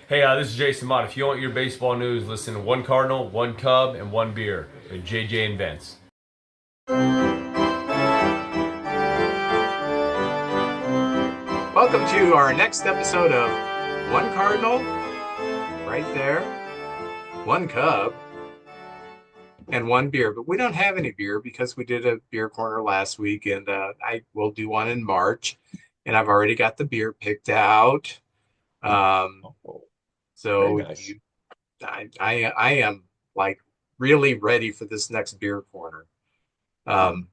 Hey, this is Jason Mott. If you want your baseball news, listen to One Cardinal, One Cub, and One Beer with JJ and Vince. Welcome to our next episode of One Cardinal, right there, One Cub, and One Beer. But we don't have any beer because we did a beer corner last week, and I will do one in March. And I've already got the beer picked out. Um, Oh, very so nice. I am like really ready for this next beer corner. Um,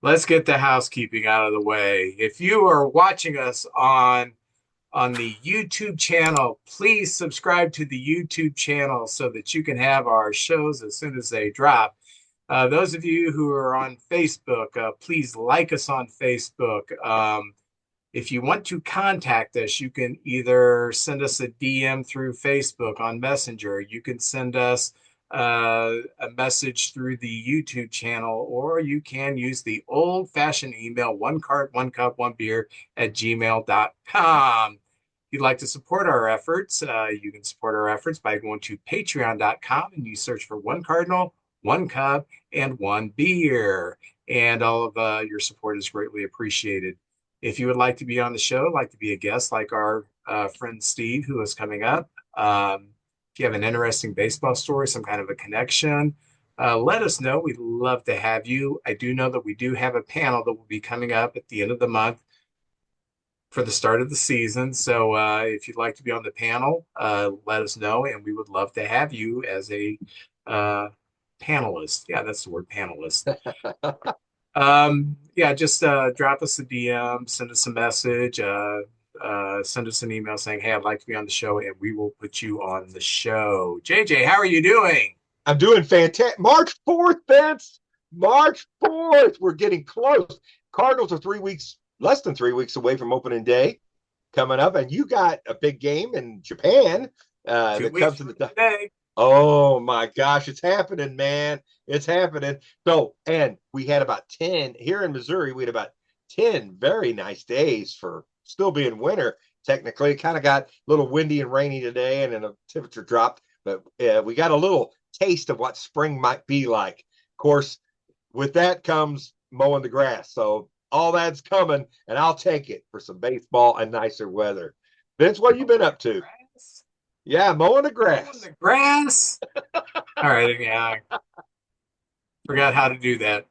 let's get the housekeeping out of the way. If you are watching us on the YouTube channel, please subscribe to the YouTube channel so that you can have our shows as soon as they drop. Those of you who are on Facebook, please like us on Facebook. If you want to contact us, you can either send us a DM through Facebook on Messenger. You can send us a message through the YouTube channel, or you can use the old-fashioned email, one card, one cup, one beer at gmail.com. If you'd like to support our efforts, you can support our efforts by going to patreon.com and you search for One Cardinal, One Cup, and One Beer. And all of your support is greatly appreciated. If you would like to be on the show, like to be a guest, like our friend Steve, who is coming up, if you have an interesting baseball story, some kind of a connection, let us know. We'd love to have you. I do know that we do have a panel that will be coming up at the end of the month for the start of the season. So if you'd like to be on the panel, let us know, and we would love to have you as a uh, panelist. Yeah, that's the word, panelist. Yeah, just drop us a DM, send us a message, send us an email saying, "Hey, I'd like to be on the show," and we will put you on the show. JJ, how are you doing? I'm doing fantastic. March 4th, Vince. March 4th. We're getting close. Cardinals are 3 weeks, less than 3 weeks away from opening day coming up. And you got a big game in Japan Two that weeks comes in from the. today. Oh my gosh, it's happening, man. It's happening. So, and we had about 10 here in Missouri, we had about 10 very nice days for still being winter. Technically, it kind of got a little windy and rainy today, and then the temperature dropped, but we got a little taste of what spring might be like. Of course, with that comes mowing the grass. So, all that's coming, and I'll take it for some baseball and nicer weather. Vince, what have you been up to? Grass? Yeah, mowing the Mowing grass. the grass? All right, yeah, I forgot how to do that.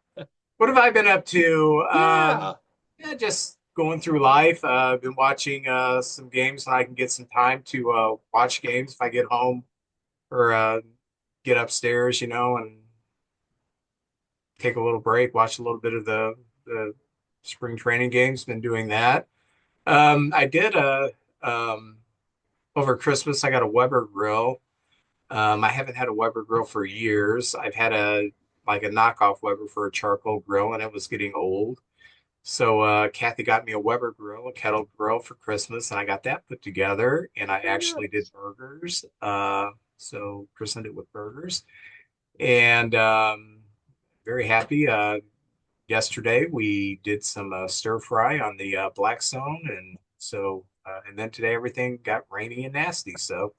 What have I been up to? Yeah. Yeah, just going through life. I've been watching some games so I can get some time to watch games if I get home or get upstairs, and take a little break, watch a little bit of the spring training games. Been doing that. I did um, over Christmas. I got a Weber grill. I haven't had a Weber grill for years. I've had a knockoff Weber for a charcoal grill, and it was getting old. So Kathy got me a Weber grill, a kettle grill for Christmas, and I got that put together. And I actually did burgers. So christened it with burgers, and very happy. Yesterday we did some stir fry on the Blackstone, and then today everything got rainy and nasty. So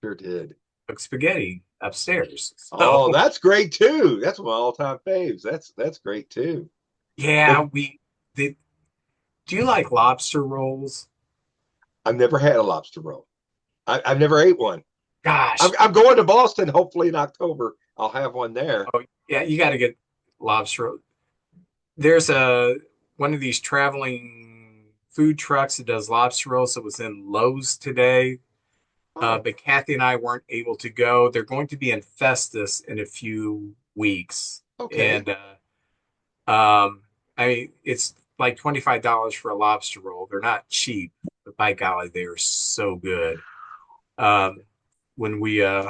Sure did. cooked spaghetti upstairs. Oh, So that's great too. That's my all-time faves. That's great too. yeah, Well, we did. Do you like lobster rolls? I've never had a lobster roll. I've never ate one. I'm, Gosh, I'm going to Boston hopefully in October. I'll have one there. oh yeah, you got to get lobster. There's a one of these traveling food trucks that does lobster rolls that was in Lowe's today. Oh, But Kathy and I weren't able to go. They're going to be in Festus in a few weeks, okay. and I mean it's like $25 for a lobster roll. They're not cheap, but by golly, they are so good. Um, when we in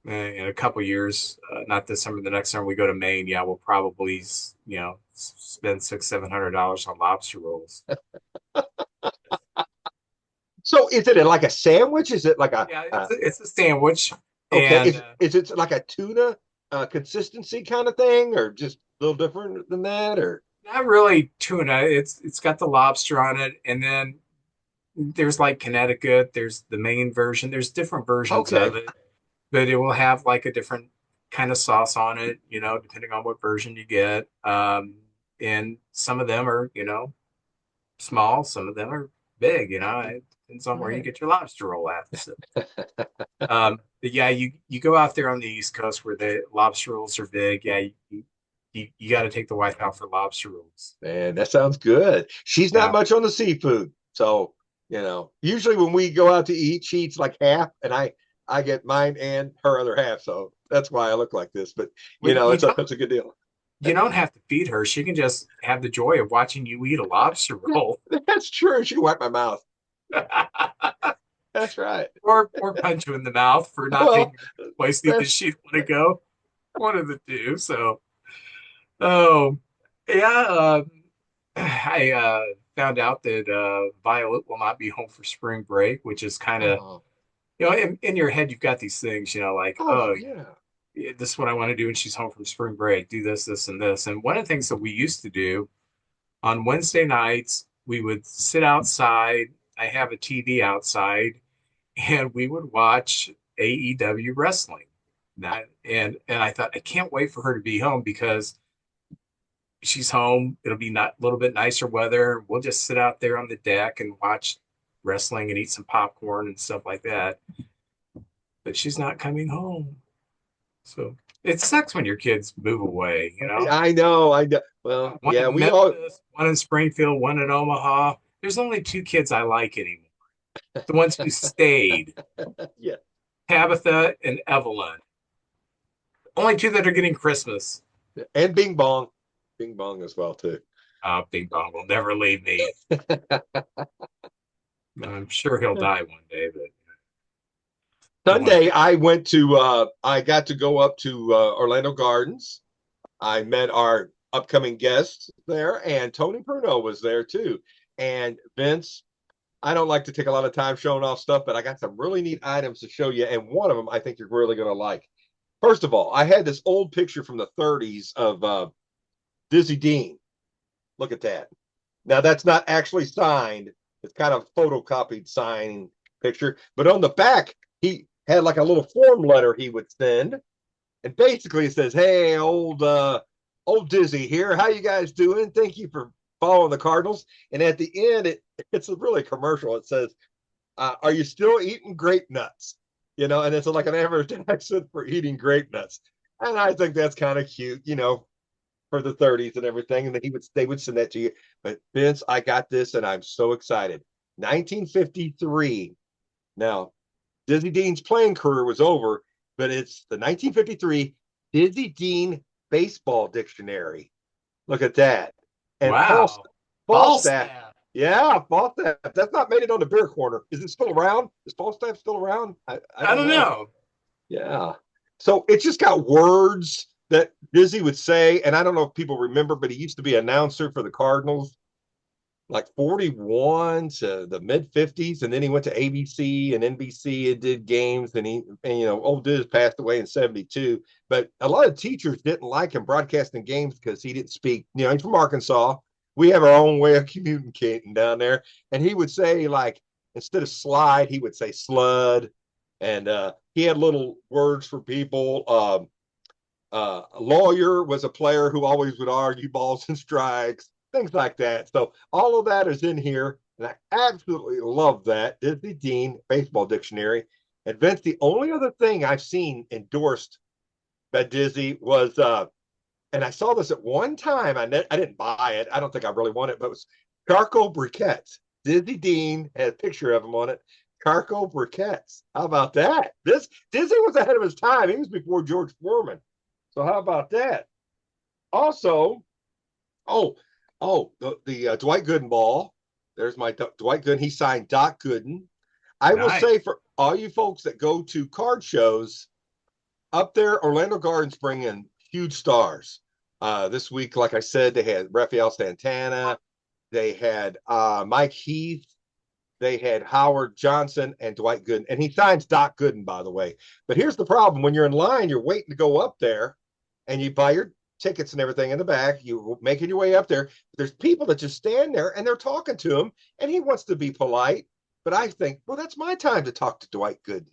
a couple years, not this summer, the next summer we go to Maine, yeah, we'll probably spend $600-700 on lobster rolls. So is it like a sandwich? Is it like Yeah, it's a sandwich, okay? and Is it like a tuna consistency kind of thing, or just a little different than that, or not really tuna. It's got the lobster on it, and then there's like Connecticut, there's the main version, there's different versions Okay. of it, but it will have like a different kind of sauce on it, depending on what version you get. And some of them are, small, some of them are big, it depends on where you Right. get your lobster roll at. So, but yeah, you go out there on the East Coast where the lobster rolls are big. Yeah, you got to take the wife out for lobster rolls. Man, that sounds good. She's not Yeah. much on the seafood. So, usually when we go out to eat, she eats like half and I get mine and her other half. So that's why I look like this. But Well, it's a good deal. you don't have to feed her. She can just have the joy of watching you eat a lobster roll. That's true. She can wipe my mouth. That's right. or punch you in the mouth for not taking Well, her to the places that that's she'd want to go. One of the two. So, oh, yeah. I found out that Violet will not be home for spring break, which is kind of, oh, in your head, you've got these things, like, oh oh, yeah. this is what I want to do when she's home from spring break. Do this, this, and this. And one of the things that we used to do on Wednesday nights, we would sit outside. I have a TV outside, and we would watch AEW wrestling. And I thought I can't wait for her to be home because she's home. It'll be not a little bit nicer weather. We'll just sit out there on the deck and watch wrestling and eat some popcorn and stuff like that. But she's not coming home. So it sucks when your kids move away. I know. I know. Well, One yeah, in we all Memphis, one in Springfield, one in Omaha. There's only two kids I like anymore. The ones who stayed, yeah. Tabitha and Evelyn. Only two that are getting Christmas. And Bing Bong. Bing Bong as well too. Bing Bong will never leave me. I'm sure he'll die one day, but Sunday, I got to go up to Orlando Gardens. I met our upcoming guests there, and Tony Bruno was there too. And Vince, I don't like to take a lot of time showing off stuff, but I got some really neat items to show you. And one of them I think you're really going to like. First of all, I had this old picture from the 30s of Dizzy Dean. Look at that. Now, that's not actually signed. It's kind of photocopied signed picture. But on the back, he had like a little form letter he would send. And basically it says, hey, old Dizzy here. How you guys doing? Thank you for following the Cardinals. And at the end, it's really commercial. It says, are you still eating grape nuts? And it's like an advertisement for eating grape nuts. And I think that's kind of cute, for the 30s and everything. And they would send that to you. But Vince, I got this and I'm so excited. 1953. Now, Dizzy Dean's playing career was over, but it's the 1953 Dizzy Dean Baseball Dictionary. Look at that. And wow. Falstaff. Yeah, Falstaff. That's not made it on the beer corner. Is it still around? Is Falstaff still around? I don't know. Yeah. So it's just got words that Dizzy would say, and I don't know if people remember, but he used to be announcer for the Cardinals, like 41 to the mid 50s, and then he went to ABC and NBC and did games. And old Diz passed away in 72. But a lot of teachers didn't like him broadcasting games because he didn't speak. He's from Arkansas. We have our own way of communicating down there, and he would say, like, instead of slide, he would say slud, and he had little words for people. A lawyer was a player who always would argue balls and strikes, things like that. So all of that is in here, and I absolutely love that. Dizzy Dean Baseball Dictionary. And Vince, the only other thing I've seen endorsed by Dizzy was, and I saw this at one time. I didn't buy it. I don't think I really want it, but it was charcoal briquettes. Dizzy Dean had a picture of him on it. Charcoal briquettes. How about that? Dizzy was ahead of his time. He was before George Foreman. So how about that? Also, the Dwight Gooden ball. There's my Dwight Gooden. He signed Doc Gooden. I will say for all you folks that go to card shows up there, Orlando Gardens bring in huge stars. This week, like I said, they had Rafael Santana. They had Mike Heath. They had Howard Johnson and Dwight Gooden. And he signs Doc Gooden, by the way. But here's the problem. When you're in line, you're waiting to go up there, and you buy your tickets and everything in the back. You're making your way up there. There's people that just stand there, and they're talking to him, and he wants to be polite. But I think, well, that's my time to talk to Dwight Gooden.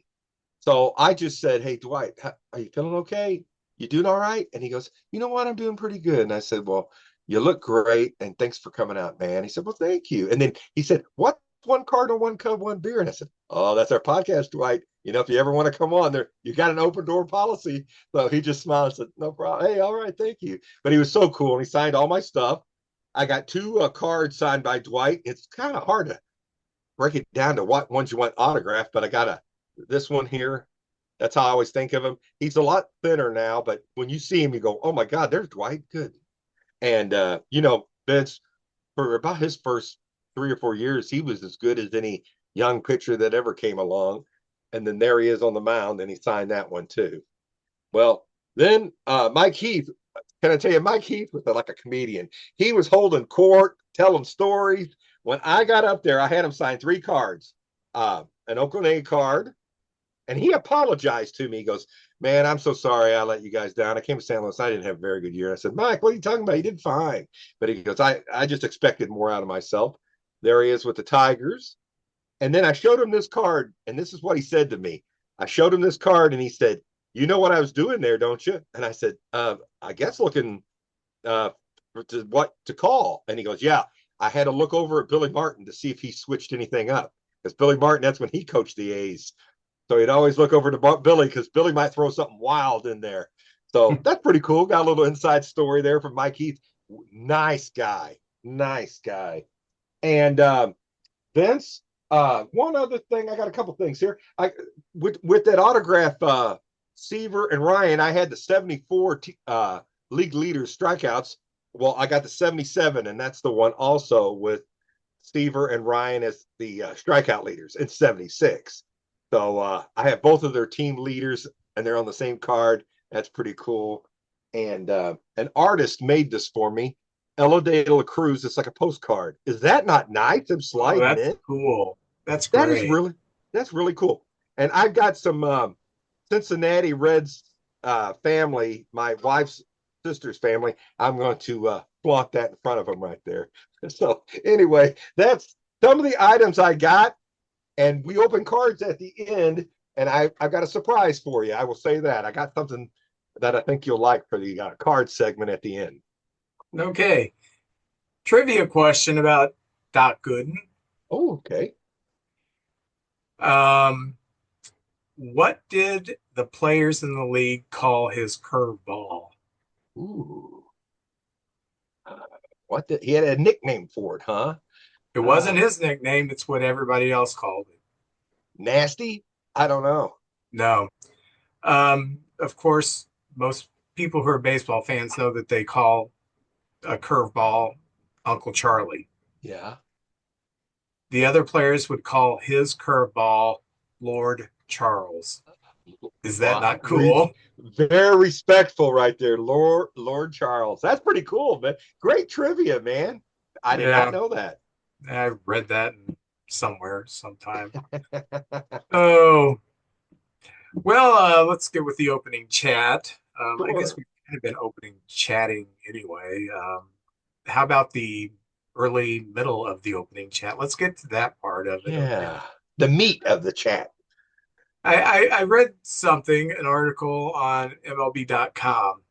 So I just said, hey, Dwight, are you feeling okay? You doing all right? And he goes, you know what? I'm doing pretty good. And I said, well, you look great. And thanks for coming out, man. He said, well, thank you. And then he said, what? One Cardinal, one Cub, one beer. And I said, oh, that's our podcast, Dwight. You know, if you ever want to come on there, you got an open door policy. So he just smiled and said, no problem. Hey, all right, thank you. But he was so cool. And he signed all my stuff. I got two cards signed by Dwight. It's kind of hard to break it down to what ones you want autographed, but I got this one here. That's how I always think of him. He's a lot thinner now, but when you see him, you go, oh my God, there's Dwight. Good. And, Vince, for about his first 3 or 4 years, he was as good as any young pitcher that ever came along. And then there he is on the mound, and he signed that one too. Well, then Mike Heath, can I tell you, Mike Heath was like a comedian. He was holding court, telling stories. When I got up there, I had him sign 3 cards, an Oakland A card, and he apologized to me. He goes, man, I'm so sorry I let you guys down. I came to San Luis. I didn't have a very good year. And I said, Mike, what are you talking about? You did fine. But he goes, I just expected more out of myself. There he is with the Tigers. And then I showed him this card, and this is what he said to me. I showed him this card, and he said, you know what I was doing there, don't you? And I said, I guess looking to what to call. And he goes, yeah, I had to look over at Billy Martin to see if he switched anything up. Because Billy Martin, that's when he coached the A's. So he'd always look over to Billy because Billy might throw something wild in there. So that's pretty cool. Got a little inside story there from Mike Heath. Nice guy. Nice guy. And Vince, one other thing, I got a couple things here. With that autograph, Seaver and Ryan, I had the 74 league leaders strikeouts. Well, I got the 77, and that's the one also with Seaver and Ryan as the strikeout leaders in 76. So I have both of their team leaders, and they're on the same card. That's pretty cool. And an artist made this for me. Ella de la Cruz. It's like a postcard. Is that not nice? I'm sliding that's in. cool. That's That great. is that's really cool. And I've got some Cincinnati Reds family, my wife's sister's family. I'm going to flaunt that in front of them right there. So anyway, that's some of the items I got. And we open cards at the end, and I've got a surprise for you. I will say that. I got something that I think you'll like for the card segment at the end. Okay. Trivia question about Doc Gooden. Oh, okay. What did the players in the league call his curveball? Ooh. He had a nickname for it, huh? It wasn't his nickname, it's what everybody else called it. Nasty? I don't know. No. Of course, most people who are baseball fans know that they call a curveball Uncle Charlie. Yeah. The other players would call his curveball Lord Charles. Is that not cool? Very respectful right there, Lord Charles. That's pretty cool, man. Great trivia, man. I did not know that. I read that somewhere sometime. Oh, well, let's get with the opening chat. Sure. I guess we've kind of been opening chatting anyway. How about the early middle of the opening chat? Let's get to that part of it. Yeah, the meat of the chat. I read something, an article on MLB.com,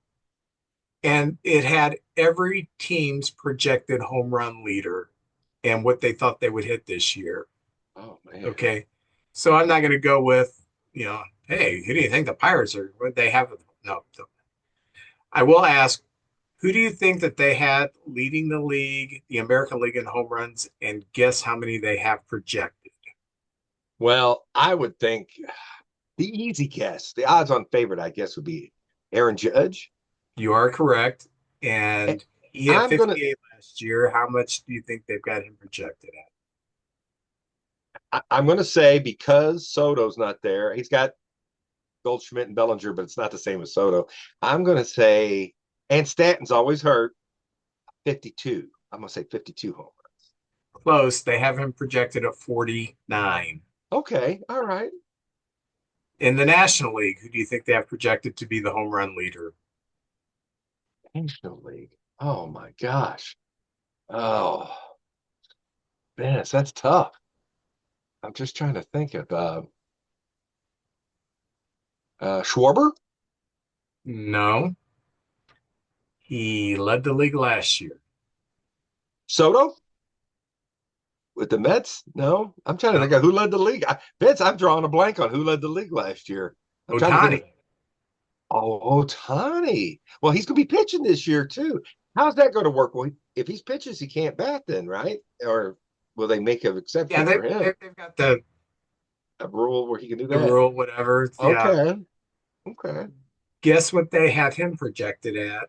and it had every team's projected home run leader and what they thought they would hit this year. Oh, man. Okay. So I'm not going to go with, hey, who do you think the Pirates are? What they have? No. I will ask, who do you think that they had leading the league, the American League in home runs, and guess how many they have projected? Well, I would think the easy guess, the odds-on favorite, I guess, would be Aaron Judge. You are correct. And he had I'm 58 last year. How much do you think they've got him projected at? I'm going to say because Soto's not there, he's got Goldschmidt and Bellinger, but it's not the same as Soto. I'm going to say, and Stanton's always hurt, 52. I'm going to say 52 home runs. Close. They have him projected at 49. Okay. All right. In the National League, who do you think they have projected to be the home run leader? National League. Oh, my gosh. Oh, man, that's tough. I'm just trying to think of Schwarber, No, he led the league last year. Soto with the Mets. No, I'm trying to think of No, who led the league. Vince, I'm drawing a blank on who led the league last year. I'm trying to think Otani. of. Oh, Otani. Well, he's going to be pitching this year too. How's that going to work? Well, if he's pitches, he can't bat then, right? Or will they make an Yeah, exception they, for him? they they've got the A rule where he can do the that? rule, whatever. Yeah. Okay. Okay. Guess what they have him projected at?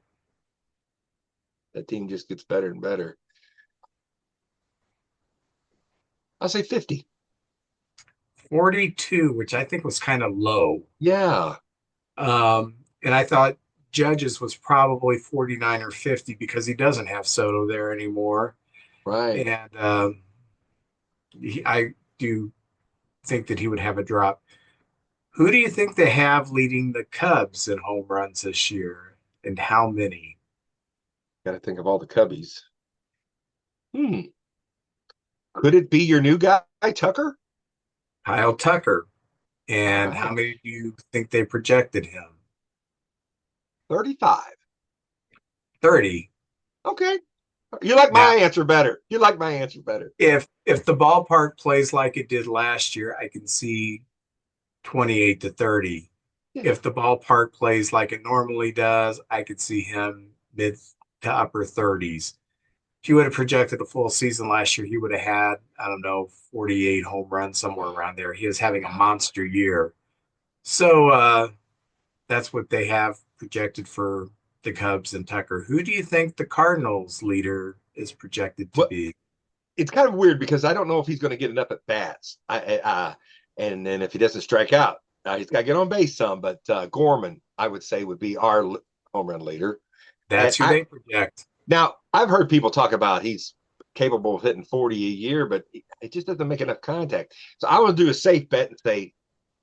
That team just gets better and better. I'll say 50. 42, which I think was kind of low. Yeah. And I thought Judges was probably 49 or 50 because he doesn't have Soto there anymore. Right. And I do think that he would have a drop. Who do you think they have leading the Cubs in home runs this year, and how many? Got to think of all the Cubbies. Hmm. Could it be your new guy, Tucker? Kyle Tucker. All And how right. many do you think they projected him? 35. 30. Okay. You like my Now, answer better. You like my answer better. if the ballpark plays like it did last year, I can see 28 to 30. Yeah. If the ballpark plays like it normally does, I could see him mid to upper 30s. If you would have projected a full season last year, he would have had, I don't know, 48 home runs, somewhere around there. He is having a monster year. So that's what they have projected for the Cubs and Tucker. Who do you think the Cardinals leader is projected to Well, be? it's kind of weird because I don't know if he's going to get enough at bats. And then if he doesn't strike out, he's got to get on base some. But Gorman, I would say, would be our home run leader. And That's who they project. now I've heard people talk about he's capable of hitting 40 a year, but it just doesn't make enough contact. So I want to do a safe bet and say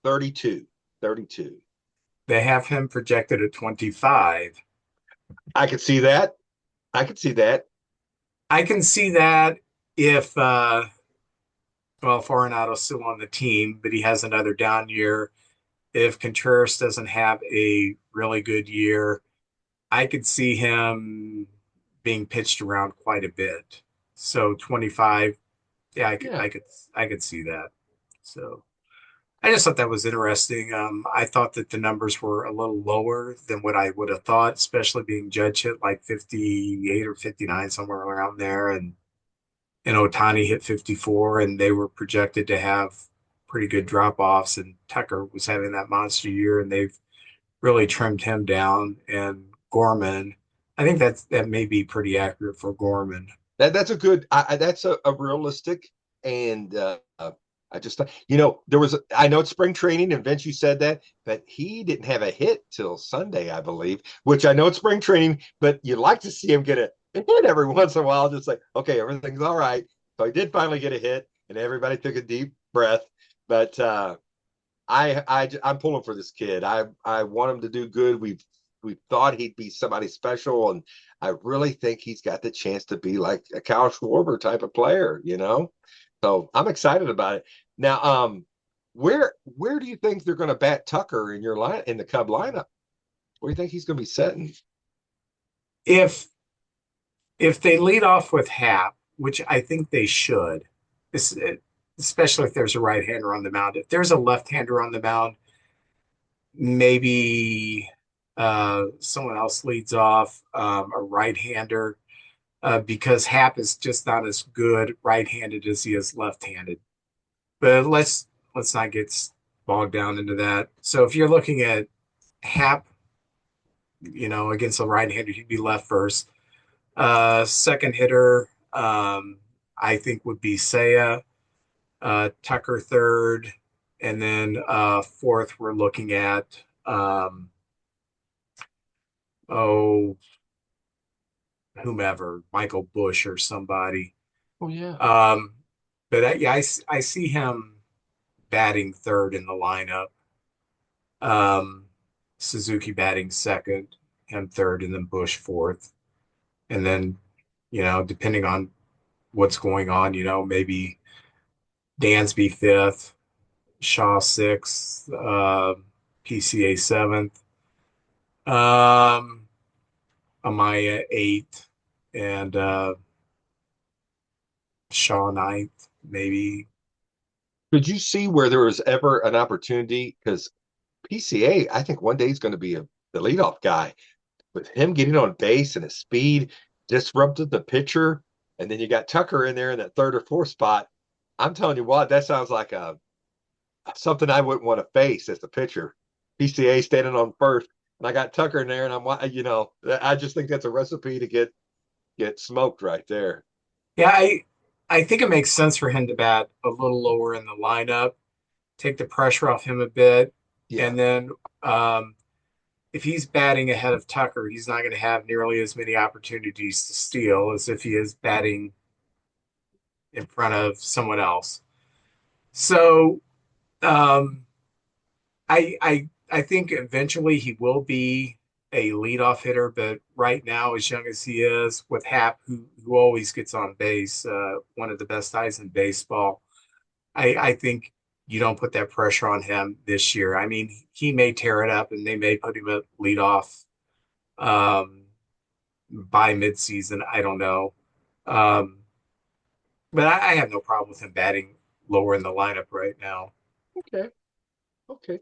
32. 32. They have him projected at 25. I could see that. I could see that. I can see that if well, Fortunado's still on the team, but he has another down year. If Contreras doesn't have a really good year, I could see him being pitched around quite a bit. So 25, yeah, Yeah. I could see that. So I just thought that was interesting. I thought that the numbers were a little lower than what I would have thought, especially being Judge hit like 58 or 59, somewhere around there, and Otani hit 54, and they were projected to have pretty good drop offs. And Tucker was having that monster year, and they've really trimmed him down. And Gorman, I think that may be pretty accurate for Gorman. That's a good. That's a realistic, and I just there was. I know it's spring training, and Vince, you said that, but he didn't have a hit till Sunday, I believe. Which I know it's spring training, but you'd like to see him get a hit every once in a while, just like okay, everything's all right. So he did finally get a hit, and everybody took a deep breath. But I'm pulling for this kid. I want him to do good. We thought he'd be somebody special, and I really think he's got the chance to be like a Kyle Schwarber type of player. So I'm excited about it. Now, where do you think they're going to bat Tucker in your line in the Cub lineup? Where do you think he's going to be setting? If if they lead off with Hap, which I think they should, this, especially if there's a right-hander on the mound. If there's a left-hander on the mound, maybe someone else leads off, a right-hander, because Hap is just not as good right-handed as he is left-handed. But let's not get bogged down into that. So if you're looking at Hap, against a right-hander, he'd be left first. Second hitter, I think would be Saya, Tucker third, and then fourth we're looking at oh whomever, Michael Bush or somebody. Oh yeah. Um, but yeah, I see him batting third in the lineup. Um, Suzuki batting second, him third, and then Bush fourth. And then, depending on what's going on, maybe Dansby fifth, Shaw sixth, PCA seventh, um, Amaya eighth, and Shaw ninth, maybe. Did you see where there was ever an opportunity? Because PCA, I think one day he's going to be the leadoff guy. With him getting on base and his speed, disrupted the pitcher, and then you got Tucker in there in that third or fourth spot. I'm telling you what, that sounds like a something I wouldn't want to face as the pitcher. PCA standing on first, and I got Tucker in there, and I just think that's a recipe to get smoked right there. Yeah, I think it makes sense for him to bat a little lower in the lineup, take the pressure off him a bit, Yeah, and then if he's batting ahead of Tucker, he's not going to have nearly as many opportunities to steal as if he is batting in front of someone else. So um, I think eventually he will be a leadoff hitter, but right now, as young as he is, with Hap, who always gets on base, one of the best eyes in baseball, I think you don't put that pressure on him this year. I mean, he may tear it up, and they may put him at leadoff um, by midseason. I don't know, um, but I have no problem with him batting lower in the lineup right now. okay, okay.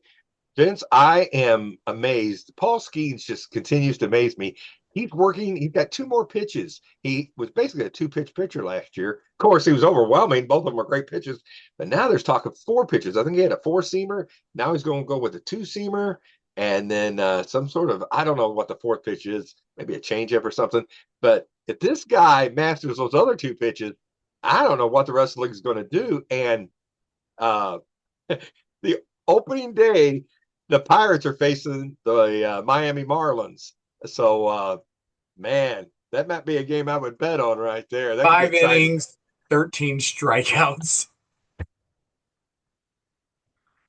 Vince, I am amazed. Paul Skeens just continues to amaze me. He's working. He's got two more pitches. He was basically a two-pitch pitcher last year. Of course, he was overwhelming. Both of them are great pitches. But now there's talk of four pitches. I think he had a four-seamer. Now he's going to go with a two-seamer. And then some sort of, I don't know what the fourth pitch is, maybe a changeup or something. But if this guy masters those other two pitches, I don't know what the rest of the league is going to do. And uh, the opening day, the Pirates are facing the Miami Marlins. So, man, that might be a game I would bet on right there. That could get Five exciting. innings, 13 strikeouts.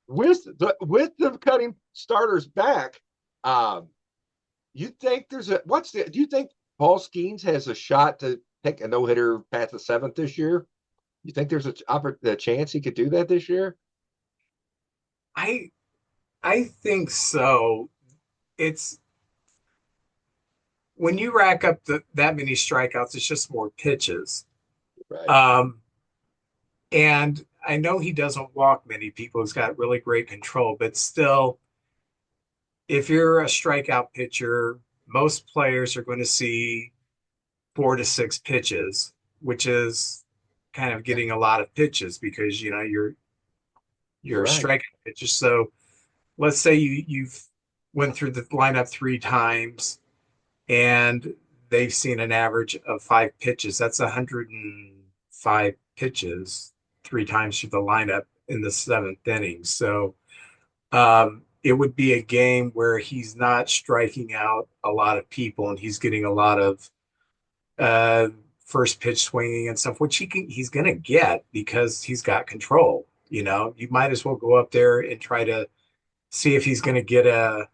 With the cutting starters back, um, you think there's a what's the? Do you think Paul Skeens has a shot to take a no hitter past the seventh this year? You think there's a chance he could do that this year? I I think so. It's when you rack up that many strikeouts, it's just more pitches. Right. Um, and I know he doesn't walk many people. He's got really great control, but still, if you're a strikeout pitcher, most players are going to see 4 to 6 pitches, which is kind of Yeah, getting a lot of pitches because you're you're right. striking pitches. So let's say you've went through the lineup 3 times and they've seen an average of 5 pitches. That's 105 pitches 3 times through the lineup in the seventh inning. So it would be a game where he's not striking out a lot of people and he's getting a lot of uh, first pitch swinging and stuff, which he's going to get because he's got control. You might as well go up there and try to see if he's going to get a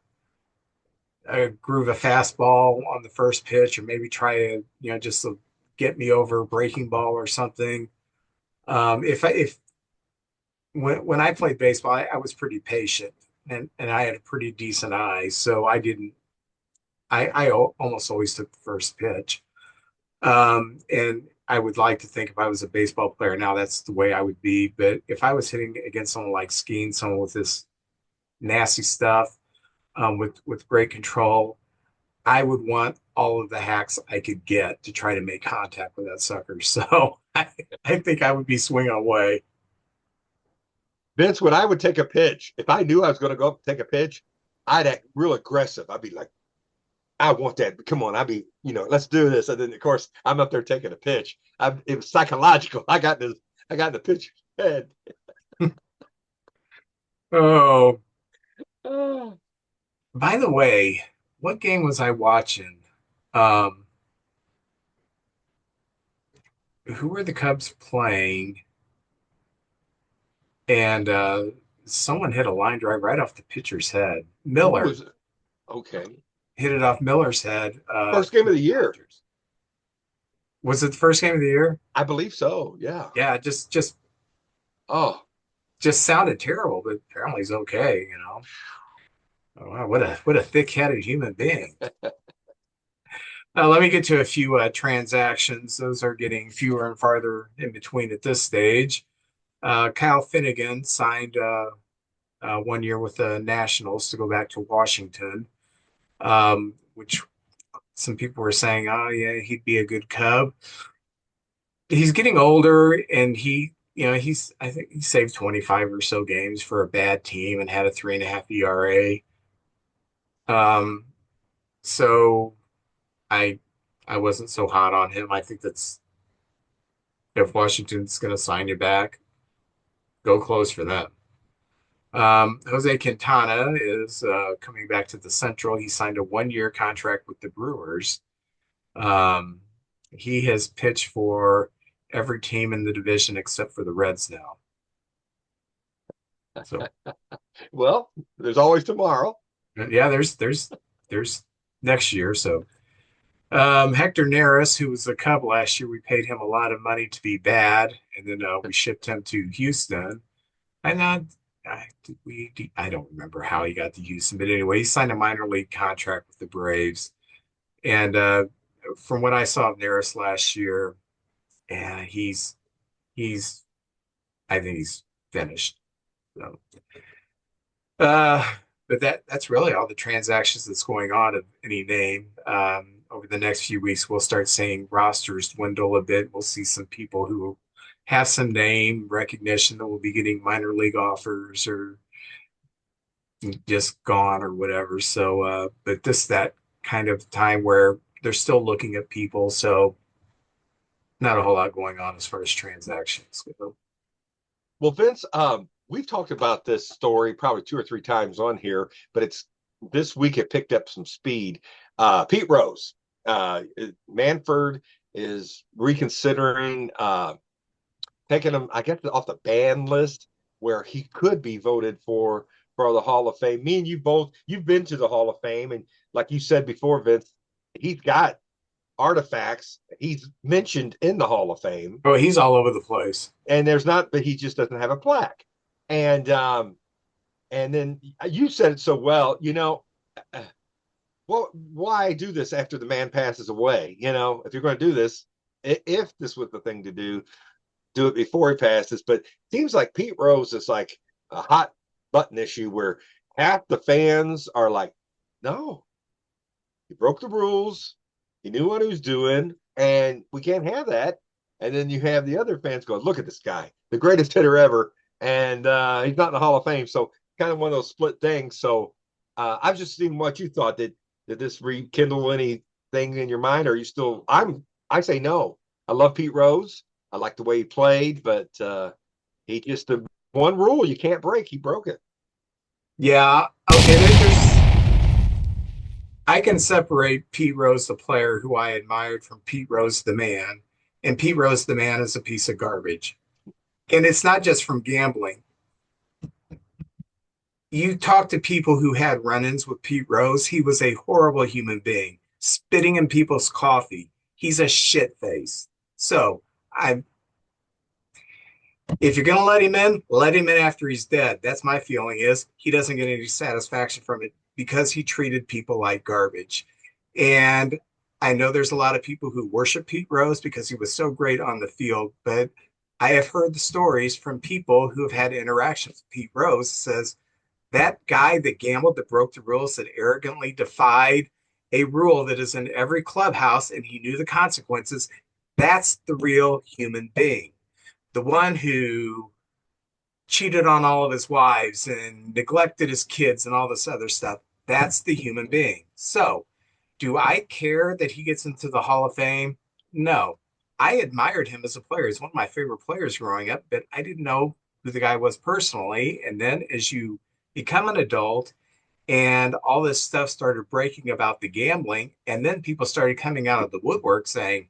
groove a fastball on the first pitch, or maybe try to just to get me over a breaking ball or something. If when I played baseball, I was pretty patient and I had a pretty decent eye, so I didn't. I almost always took the first pitch. And I would like to think if I was a baseball player now, that's the way I would be. But if I was hitting against someone like Skeen, someone with this nasty stuff, with great control, I would want all of the hacks I could get to try to make contact with that sucker. So I think I would be swinging away. Vince, when I would take a pitch, if I knew I was going to go up and take a pitch, I'd act real aggressive. I'd be like, I want that. Come on, I'd be, let's do this. And then of course I'm up there taking a pitch. It was psychological. I got in the pitcher's head. Oh, Oh, by the way, what game was I watching? Um, who were the Cubs playing? And someone hit a line drive right off the pitcher's head. who Miller was it? Okay. hit it off Miller's head. First game of With the the year. Dodgers. Was it the first game of the year? I believe so. Yeah. Yeah, just Oh, Just sounded terrible, but apparently he's okay, you know. Oh, wow, what a thick-headed human being. Let me get to a few transactions. Those are getting fewer and farther in between at this stage. Kyle Finnegan signed 1 year with the Nationals to go back to Washington, which some people were saying, oh, yeah, he'd be a good Cub. He's getting older, and I think he saved 25 or so games for a bad team and had a 3.5 ERA. Um, so I I wasn't so hot on him. I think that's if Washington's going to sign you back, go close for them. Jose Quintana is coming back to the Central. He signed a 1 year contract with the Brewers. Um, he has pitched for every team in the division except for the Reds now. So well, there's always tomorrow. yeah, there's next year. So Hector Neris, who was a Cub last year, we paid him a lot of money to be bad, and then we shipped him to Houston. And I don't remember how he got to Houston, but anyway, he signed a minor league contract with the Braves. And from what I saw of Neris last year, yeah, he's I think he's finished. So, uh, but that's really all the transactions that's going on of any name. Over the next few weeks, we'll start seeing rosters dwindle a bit. We'll see some people who have some name recognition that will be getting minor league offers or just gone or whatever. So, but that kind of time where they're still looking at people. So, not a whole lot going on as far as transactions go. Well, Vince, we've talked about this story probably two or three times on here, but it's this week it picked up some speed. Pete Rose, Manfred is reconsidering taking him, I guess, off the ban list where he could be voted for the Hall of Fame. Me and you both, you've been to the Hall of Fame, and like you said before, Vince, he's got artifacts. He's mentioned in the Hall of Fame, Oh, he's all over the place. and there's not, but he just doesn't have a plaque. And then you said it so well, well, why do this after the man passes away? If you're going to do this, if this was the thing to do it before he passes. But it seems like Pete Rose is like a hot button issue where half the fans are like, no, he broke the rules. He knew what he was doing, and we can't have that. And then you have the other fans going, look at this guy, the greatest hitter ever. And he's not in the Hall of Fame. So kind of one of those split things. So I've just seen what you thought. Did this rekindle anything in your mind? Or are you still, I say no. I love Pete Rose. I like the way he played, but he just, the one rule you can't break, he broke it. Yeah. Okay. I can separate Pete Rose, the player who I admired, from Pete Rose, the man. And Pete Rose, the man, is a piece of garbage. And it's not just from gambling. You talk to people who had run-ins with Pete Rose, he was a horrible human being, spitting in people's coffee. He's a shit face. So I if you're gonna let him in after he's dead. That's my feeling is he doesn't get any satisfaction from it because he treated people like garbage. And I know there's a lot of people who worship Pete Rose because he was so great on the field, but I have heard the stories from people who have had interactions with Pete Rose says that guy that gambled, that broke the rules, that arrogantly defied a rule that is in every clubhouse and he knew the consequences, that's the real human being. The one who cheated on all of his wives and neglected his kids and all this other stuff, that's the human being. So, do I care that he gets into the Hall of Fame? No. I admired him as a player. He's one of my favorite players growing up, but I didn't know who the guy was personally. And then as you become an adult and all this stuff started breaking about the gambling, and then people started coming out of the woodwork saying,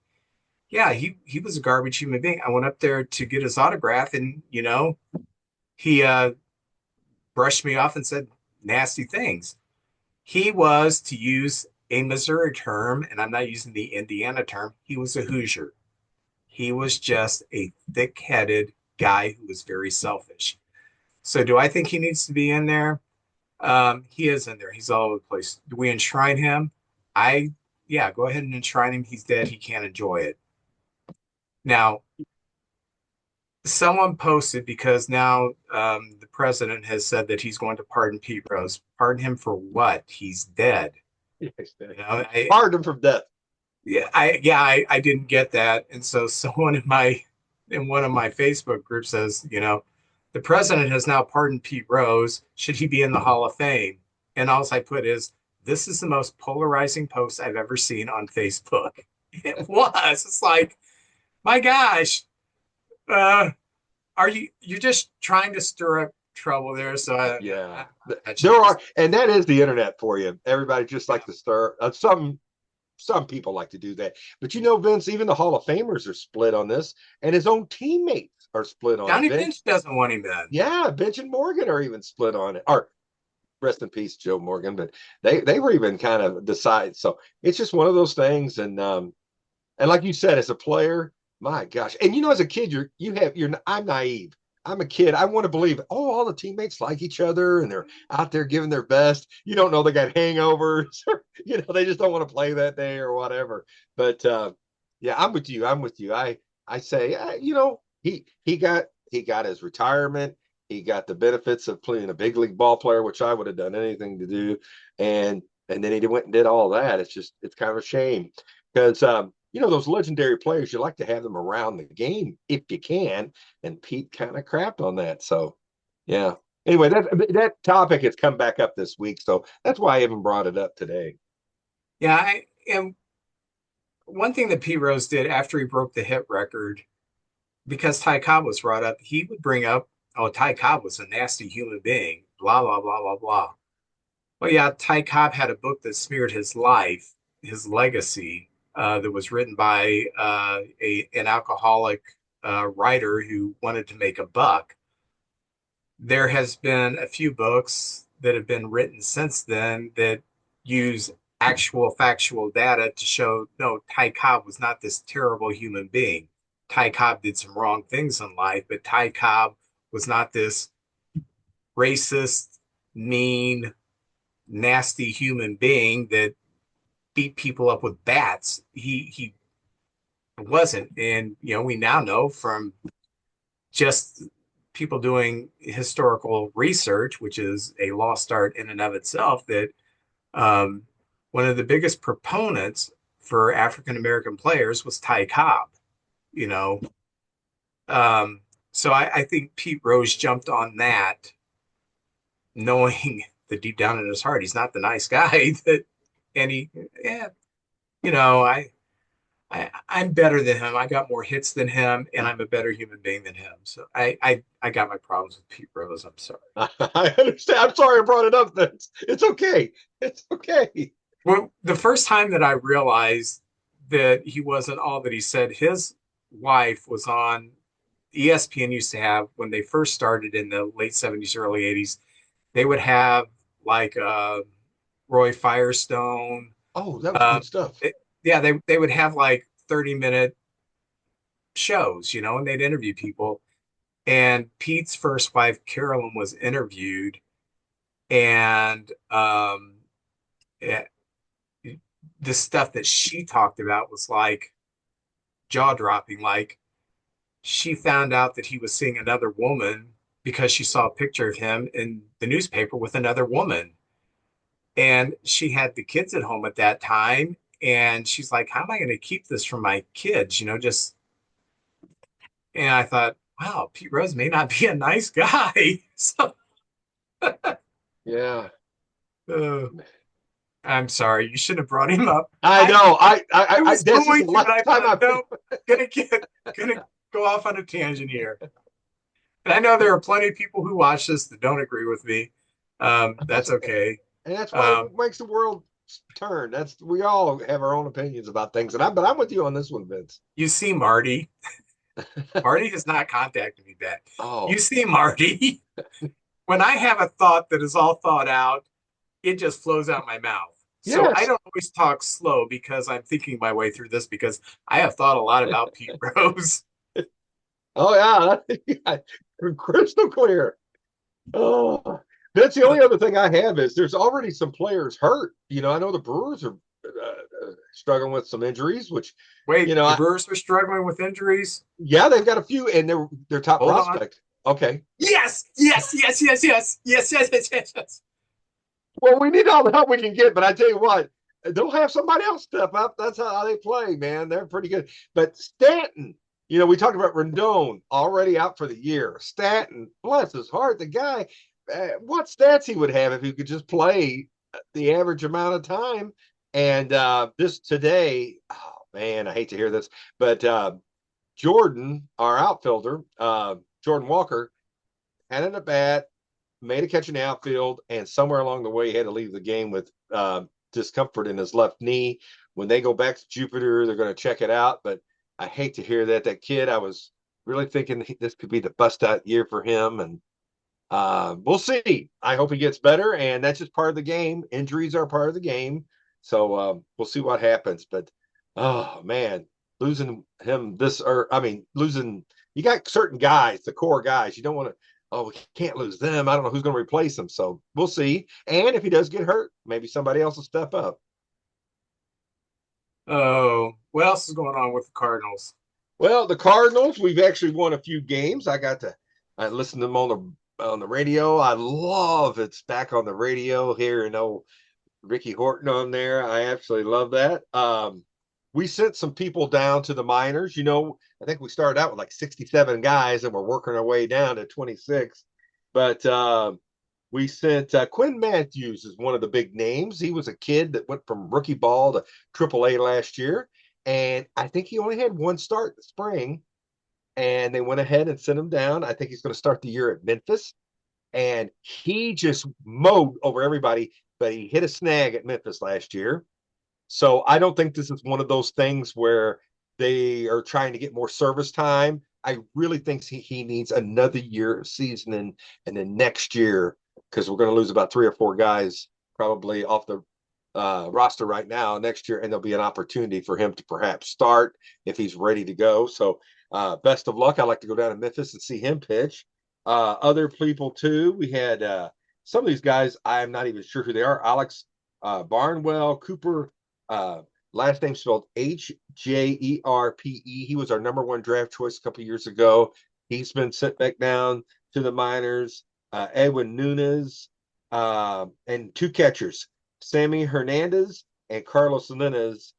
yeah, he was a garbage human being. I went up there to get his autograph, and he brushed me off and said nasty things. He was, to use a Missouri term, and I'm not using the Indiana term, he was a Hoosier. He was just a thick-headed guy who was very selfish. So do I think he needs to be in there? He is in there. He's all over the place. Do we enshrine him? Yeah, go ahead and enshrine him. He's dead. He can't enjoy it. Now, someone posted because now the president has said that he's going to pardon Pete Rose. Pardon him for what? He's dead. Yes, You know, pardon him from death. I didn't get that, and so someone in one of my Facebook groups says, the president has now pardoned Pete Rose. Should he be in the Hall of Fame? And all I put is, this is the most polarizing post I've ever seen on Facebook. It was. It's like, my gosh, you're just trying to stir up trouble there? So yeah, there are, and that is the internet for you. Everybody just like to stir. Some people like to do that, but Vince, even the Hall of Famers are split on this, and his own teammates are split on it. Johnny Bench doesn't want him in. Yeah, Bench and Morgan are even split on it. Or rest in peace, Joe Morgan, but they were even kind of decided. So it's just one of those things, and like you said, as a player, my gosh, and as a kid, I'm naive. I'm a kid. I want to believe, all the teammates like each other and they're out there giving their best. You don't know they got hangovers, or, they just don't want to play that day or whatever. But yeah, I'm with you. I say, he got his retirement. He got the benefits of playing a big league ball player, which I would have done anything to do. And then he went and did all that. It's kind of a shame because those legendary players, you like to have them around the game if you can. And Pete kind of crapped on that. So, yeah. Anyway, that topic has come back up this week. So that's why I even brought it up today. Yeah. And one thing that Pete Rose did after he broke the hit record, because Ty Cobb was brought up, he would bring up, Ty Cobb was a nasty human being, blah, blah, blah, blah, blah. Well, yeah, Ty Cobb had a book that smeared his life, his legacy, that was written by an alcoholic writer who wanted to make a buck. There has been a few books that have been written since then that use actual factual data to show, no, Ty Cobb was not this terrible human being. Ty Cobb did some wrong things in life, but Ty Cobb was not this racist, mean, nasty human being that beat people up with bats. He wasn't. And, we now know from just people doing historical research, which is a lost art in and of itself, that one of the biggest proponents for African-American players was Ty Cobb, So I think Pete Rose jumped on that, knowing that deep down in his heart, he's not the nice guy I'm better than him. I got more hits than him, and I'm a better human being than him. So I got my problems with Pete Rose. I'm sorry. I understand. I'm sorry I brought it up. It's okay. It's okay. Well, the first time that I realized that he wasn't all that he said, his wife was on ESPN. Used to have, when they first started in the late 70s, early 80s, they would have like Roy Firestone. Oh, that was good stuff. They would have like 30-minute shows, and they'd interview people. And Pete's first wife, Carolyn, was interviewed, and the stuff that she talked about was like jaw-dropping. Like, she found out that he was seeing another woman because she saw a picture of him in the newspaper with another woman. And she had the kids at home at that time. And she's like, how am I going to keep this from my kids? And I thought, wow, Pete Rose may not be a nice guy. So, yeah. I'm sorry. You shouldn't have brought him up. I know. I was going to, but I thought, no, gonna go off on a tangent here. And I know there are plenty of people who watch this that don't agree with me. That's okay. And that's what makes the world turn. We all have our own opinions about things. But I'm with you on this one, Vince. You see Marty. Marty has not contacted me back. Oh. You see Marty. When I have a thought that is all thought out, it just flows out my mouth. So yes. I don't always talk slow because I'm thinking my way through this, because I have thought a lot about Pete Rose. Oh yeah, crystal clear. Oh, that's the only other thing I have is there's already some players hurt. I know the Brewers are struggling with some injuries, which Wait, the I, Brewers are struggling with injuries. yeah, they've got a few, and they're top Hold on. prospect. Okay, Yes, yes, yes, yes, yes, yes, yes, yes, yes, yes. well, we need all the help we can get, but I tell you what, they'll have somebody else step up. That's how they play, man. They're pretty good. But Stanton, we talked about Rendon already out for the year. Stanton, bless his heart, the guy, what stats he would have if he could just play the average amount of time. And this today, oh man, I hate to hear this, but Jordan, our outfielder, Jordan Walker, had an at bat, made a catch in the outfield, and somewhere along the way, he had to leave the game with discomfort in his left knee. When they go back to Jupiter, they're going to check it out. But I hate to hear that. That kid, I was really thinking this could be the bust out year for him. And we'll see. I hope he gets better. And that's just part of the game. Injuries are part of the game. So we'll see what happens. But oh, man, losing him this, or I mean, losing, you got certain guys, the core guys, you don't want to oh, we can't lose them. I don't know who's going to replace them. So we'll see. And if he does get hurt, maybe somebody else will step up. Oh, what else is going on with the Cardinals? Well, the Cardinals, we've actually won a few games. I listened to them on the radio. I love it's back on the radio here. Ricky Horton on there. I absolutely love that. We sent some people down to the minors. I think we started out with like 67 guys and we're working our way down to 26. But we sent Quinn Matthews is one of the big names. He was a kid that went from rookie ball to AAA last year. And I think he only had one start in the spring. And they went ahead and sent him down. I think he's going to start the year at Memphis. And he just mowed over everybody, but he hit a snag at Memphis last year. So I don't think this is one of those things where they are trying to get more service time. I really think he needs another year of seasoning, and then next year, because we're going to lose about 3 or 4 guys probably off the roster right now next year, and there'll be an opportunity for him to perhaps start if he's ready to go. So best of luck. I'd like to go down to Memphis and see him pitch. Other people too. We had some of these guys. I'm not even sure who they are. Alex Barnwell, Cooper. Last name spelled Hjerpe. He was our #1 draft choice a couple years ago. He's been sent back down to the minors. Edwin Nunez, and 2 catchers, Sammy Hernandez and Carlos Salinas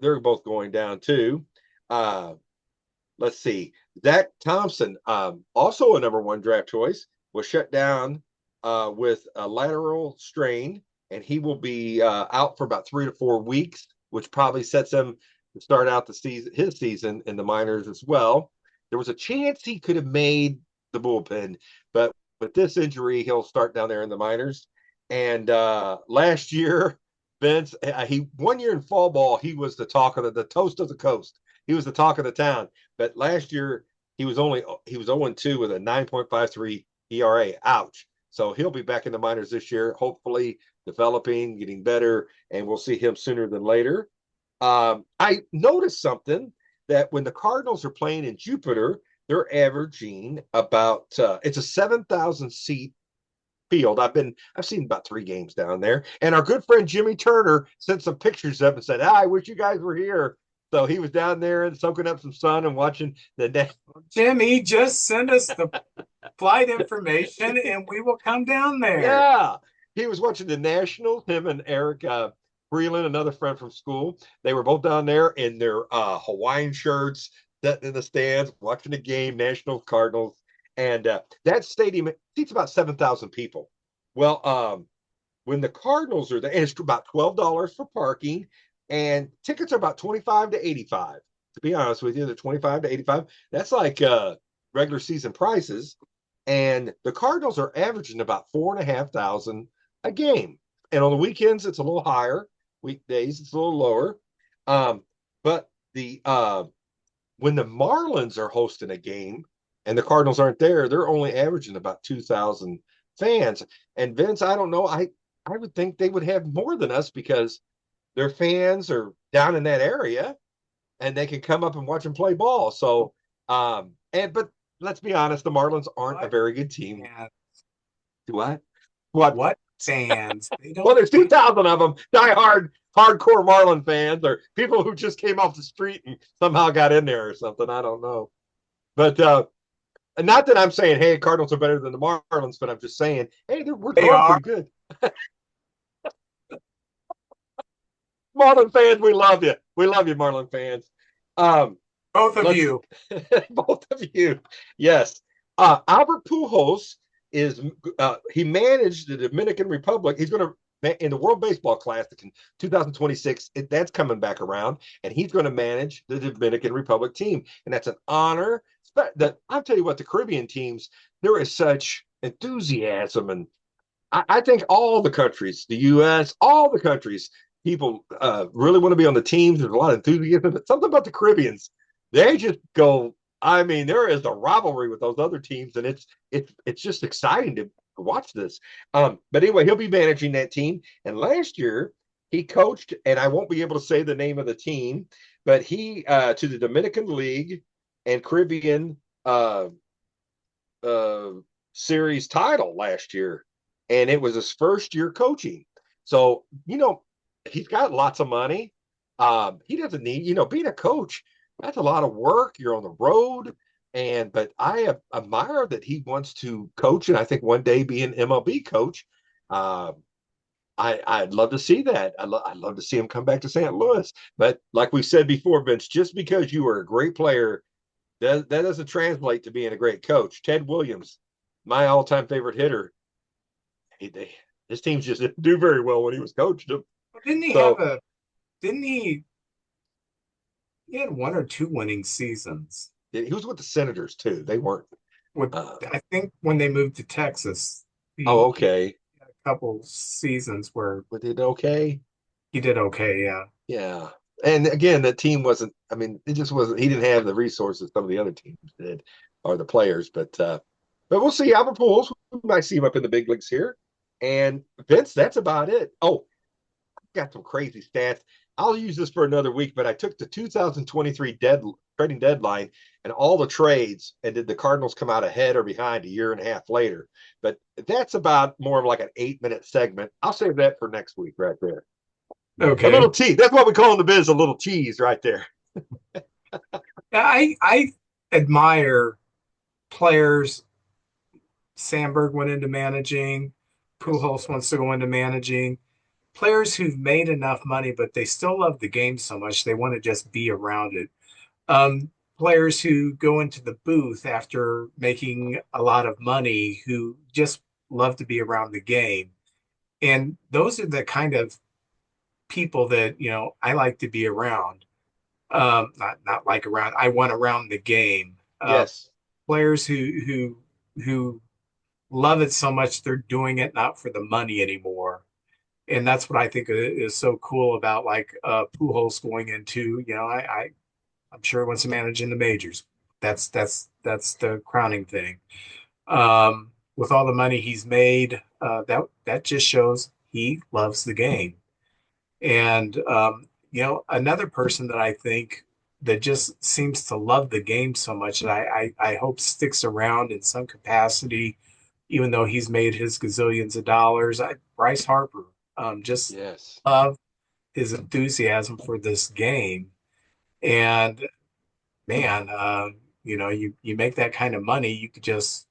they're both going down too. Let's see. Zach Thompson, also a #1 draft choice, was shut down with a lateral strain, and he will be out for about 3 to 4 weeks, which probably sets him to start out his season in the minors as well. There was a chance he could have made the bullpen, but with this injury, he'll start down there in the minors. And last year, Vince, he 1 year in fall ball, he was the talk of the toast of the coast. He was the talk of the town. But last year, he was 0-2 with a 9.53 ERA. Ouch. So he'll be back in the minors this year, hopefully developing, getting better, and we'll see him sooner than later. I noticed something that when the Cardinals are playing in Jupiter, they're averaging about it's a 7,000 seat field. I've seen about 3 games down there, and our good friend Jimmy Turner sent some pictures up and said, I wish you guys were here. So he was down there and soaking up some sun and watching the Jimmy, just send us the flight information and we will come down there. Yeah, he was watching the Nationals. Him and Eric Freeland, another friend from school, they were both down there in their Hawaiian shirts, sitting in the stands, watching the game, Nationals Cardinals, and that stadium seats about 7,000 people. Well, when the Cardinals are there, and it's about $12 for parking, and tickets are about 25 to 85. To be honest with you, they're 25 to 85. That's like regular season prices. And the Cardinals are averaging about 4,500 a game. And on the weekends, it's a little higher. Weekdays, it's a little lower. But the when the Marlins are hosting a game and the Cardinals aren't there, they're only averaging about 2,000 fans. And Vince, I don't know. I would think they would have more than us because their fans are down in that area and they can come up and watch them play ball. So But let's be honest, the Marlins aren't a What very good team. fans? What? What? What fans? They Well, don't there's care. 2,000 of them, hardcore Marlin fans, or people who just came off the street and somehow got in there or something. I don't know. But not that I'm saying, hey, Cardinals are better than the Marlins, but I'm just saying, hey, we're They throwing are pretty good. Marlin fans, we love you. We love you, Marlin fans. Um, both of let's you. both of you. Yes. Albert Pujols is he managed the Dominican Republic. He's going to in the World Baseball Classic in 2026. That's coming back around, and he's going to manage the Dominican Republic team, and that's an honor. That I'll tell you what, the Caribbean teams, there is such enthusiasm, and I think all the countries, the U.S., all the countries, people really want to be on the teams. There's a lot of enthusiasm, but something about the Caribbeans, they just go. I mean, there is a rivalry with those other teams, and it's just exciting to watch this. But anyway, he'll be managing that team. And last year he coached, and I won't be able to say the name of the team, but he to the Dominican League and Caribbean uh, series title last year, and it was his first year coaching. So he's got lots of money. He doesn't need being a coach. That's a lot of work. You're on the road, but I admire that he wants to coach, and I think one day be an MLB coach. Um, I'd love to see that. I'd love to see him come back to St. Louis. But like we said before, Vince, just because you were a great player that doesn't translate to being a great coach. Ted Williams, my all-time favorite hitter, his teams just didn't do very well when he was coaching them. Didn't he have So a? Didn't he? He had one or two winning seasons. he was with the Senators too. They weren't. With Uh, I think when they moved to Texas, oh, he okay. had a couple seasons where But did okay. he did okay. Yeah. Yeah. And again, the team wasn't. I mean, it just wasn't. He didn't have the resources some of the other teams did, or the players. But we'll see. Albert Pujols, we might see him up in the big leagues here. And Vince, that's about it. Oh, got some crazy stats. I'll use this for another week, but I took the 2023 trading deadline and all the trades, and did the Cardinals come out ahead or behind a year and a half later? But that's about more of like an 8-minute segment. I'll save that for next week right there. A Okay. little tease. That's what we call in the biz, a little tease right there. I admire players. Sandberg went into managing. Yes. Pujols wants to go into managing. Players who've made enough money, but they still love the game so much they want to just be around it. Players who go into the booth after making a lot of money who just love to be around the game. And those are the kind of people that, I like to be around. Not like around, I want around the game. Yes. Players who love it so much they're doing it not for the money anymore. And that's what I think is so cool about like Pujols going into, I'm sure he wants to manage in the majors. That's the crowning thing. With all the money he's made, that just shows he loves the game. And another person that I think that just seems to love the game so much that I hope sticks around in some capacity, even though he's made his gazillions of dollars. Bryce Harper, just Yes. love his enthusiasm for this game. And man, you make that kind of money, you could just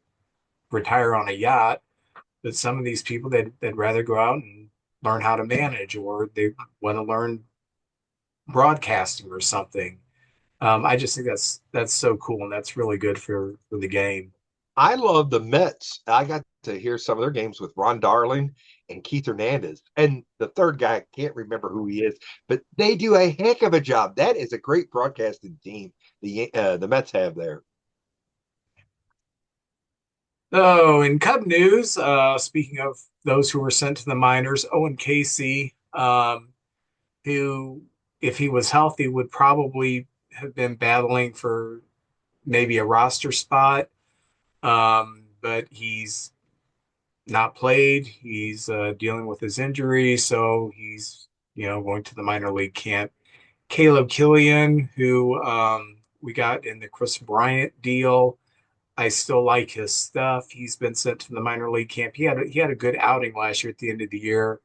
retire on a yacht. But some of these people they'd rather go out and learn how to manage, or they want to learn broadcasting or something. I just think that's so cool, and that's really good for the game. I love the Mets. I got to hear some of their games with Ron Darling and Keith Hernandez. And the third guy, I can't remember who he is, but they do a heck of a job. That is a great broadcasting team the Mets have there. Oh, in Cub news, speaking of those who were sent to the minors, Owen Casey, who, if he was healthy, would probably have been battling for maybe a roster spot. But he's not played. He's dealing with his injury, so he's going to the minor league camp. Caleb Killian, who we got in the Chris Bryant deal. I still like his stuff. He's been sent to the minor league camp. He had a good outing last year at the end of the year.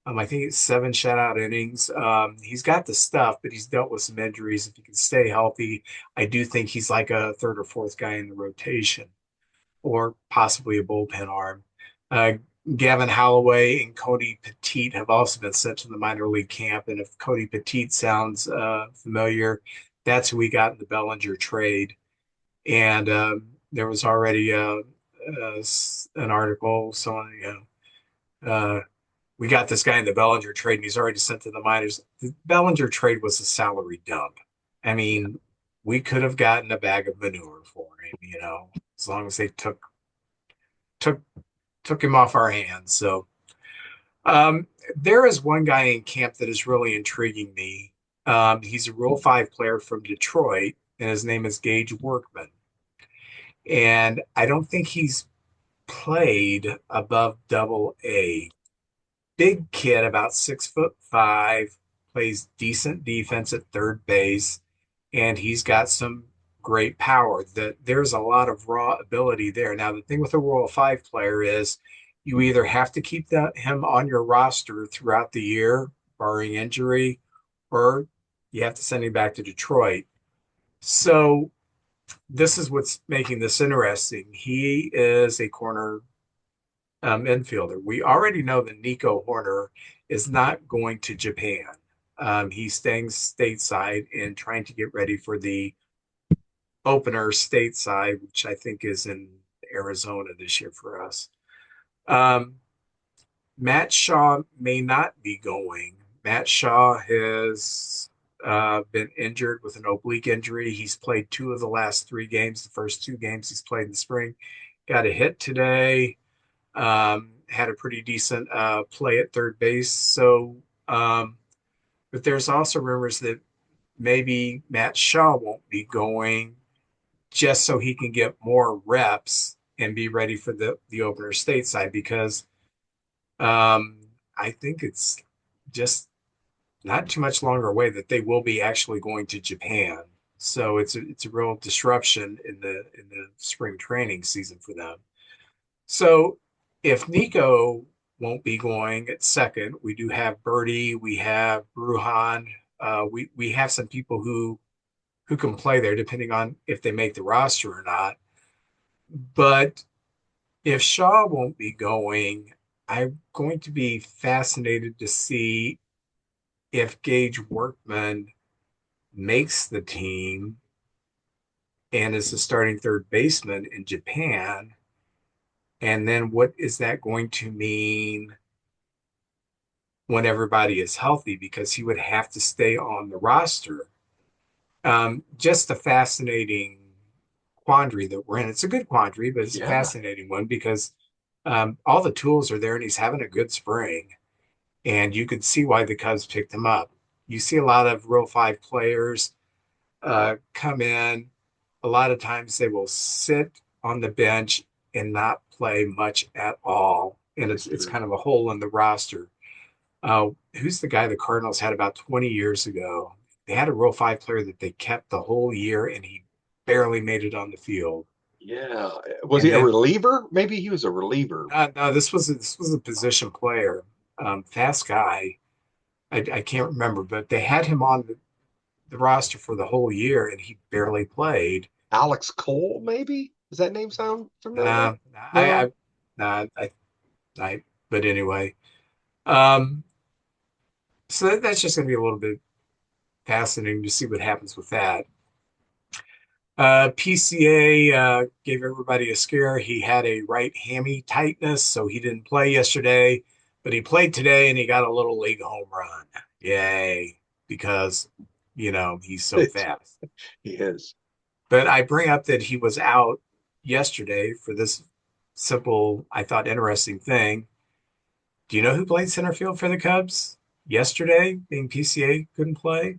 I think it's 7 shutout innings. He's got the stuff, but he's dealt with some injuries. If he can stay healthy, I do think he's like a third or fourth guy in the rotation, or possibly a bullpen arm. Uh, Gavin Holloway and Cody Petit have also been sent to the minor league camp. And if Cody Petit sounds familiar, that's who we got in the Bellinger trade. And there was already an article, someone, we got this guy in the Bellinger trade, and he's already sent to the minors. The Bellinger trade was a salary dump. I mean, we could have gotten a bag of manure for him, as long as they took took him off our hands. So there is one guy in camp that is really intriguing me. He's a Rule 5 player from Detroit, and his name is Gage Workman. And I don't think he's played above Double A. Big kid, about 6'5", plays decent defense at third base, and he's got some great power. There's a lot of raw ability there. Now, the thing with a Rule 5 player is you either have to keep him on your roster throughout the year, barring injury, or you have to send him back to Detroit. So this is what's making this interesting. He is a corner infielder. We already know that Nico Horner is not going to Japan. He's staying stateside and trying to get ready for the opener stateside, which I think is in Arizona this year for us. Matt Shaw may not be going. Matt Shaw has been injured with an oblique injury. He's played 2 of the last 3 games. The first 2 games he's played in the spring. Got a hit today. Had a pretty decent play at third base. So, but there's also rumors that maybe Matt Shaw won't be going just so he can get more reps and be ready for the opener stateside, because I think it's just not too much longer away that they will be actually going to Japan. So it's a real disruption in the spring training season for them. So if Nico won't be going at second, we do have Birdie, we have Bruhan, we have some people who can play there depending on if they make the roster or not. But if Shaw won't be going, I'm going to be fascinated to see if Gage Workman makes the team and is the starting third baseman in Japan. And then what is that going to mean when everybody is healthy? Because he would have to stay on the roster. Just a fascinating quandary that we're in. It's a good quandary, but it's a fascinating one because all the tools are there and he's having a good spring. And you could see why the Cubs picked him up. You see a lot of Rule 5 players come in. A lot of times they will sit on the bench and not play much at all. And it's kind of a hole in the roster. Who's the guy the Cardinals had about 20 years ago? They had a Rule 5 player that they kept the whole year, and he barely made it on the field. Yeah. Was he a reliever? Maybe he was a reliever. No, this was a position player. Fast guy. I can't remember, but they had him on the roster for the whole year, and he barely played. Alex Cole, maybe? Does that name sound familiar? But anyway. So that's just going to be a little bit fascinating to see what happens with that. PCA gave everybody a scare. He had a right hammy tightness, so he didn't play yesterday, but he played today and he got a little league home run. Yay, because, he's so fast. He is. But I bring up that he was out yesterday for this simple, I thought, interesting thing. Do you know who played center field for the Cubs yesterday, being PCA couldn't play?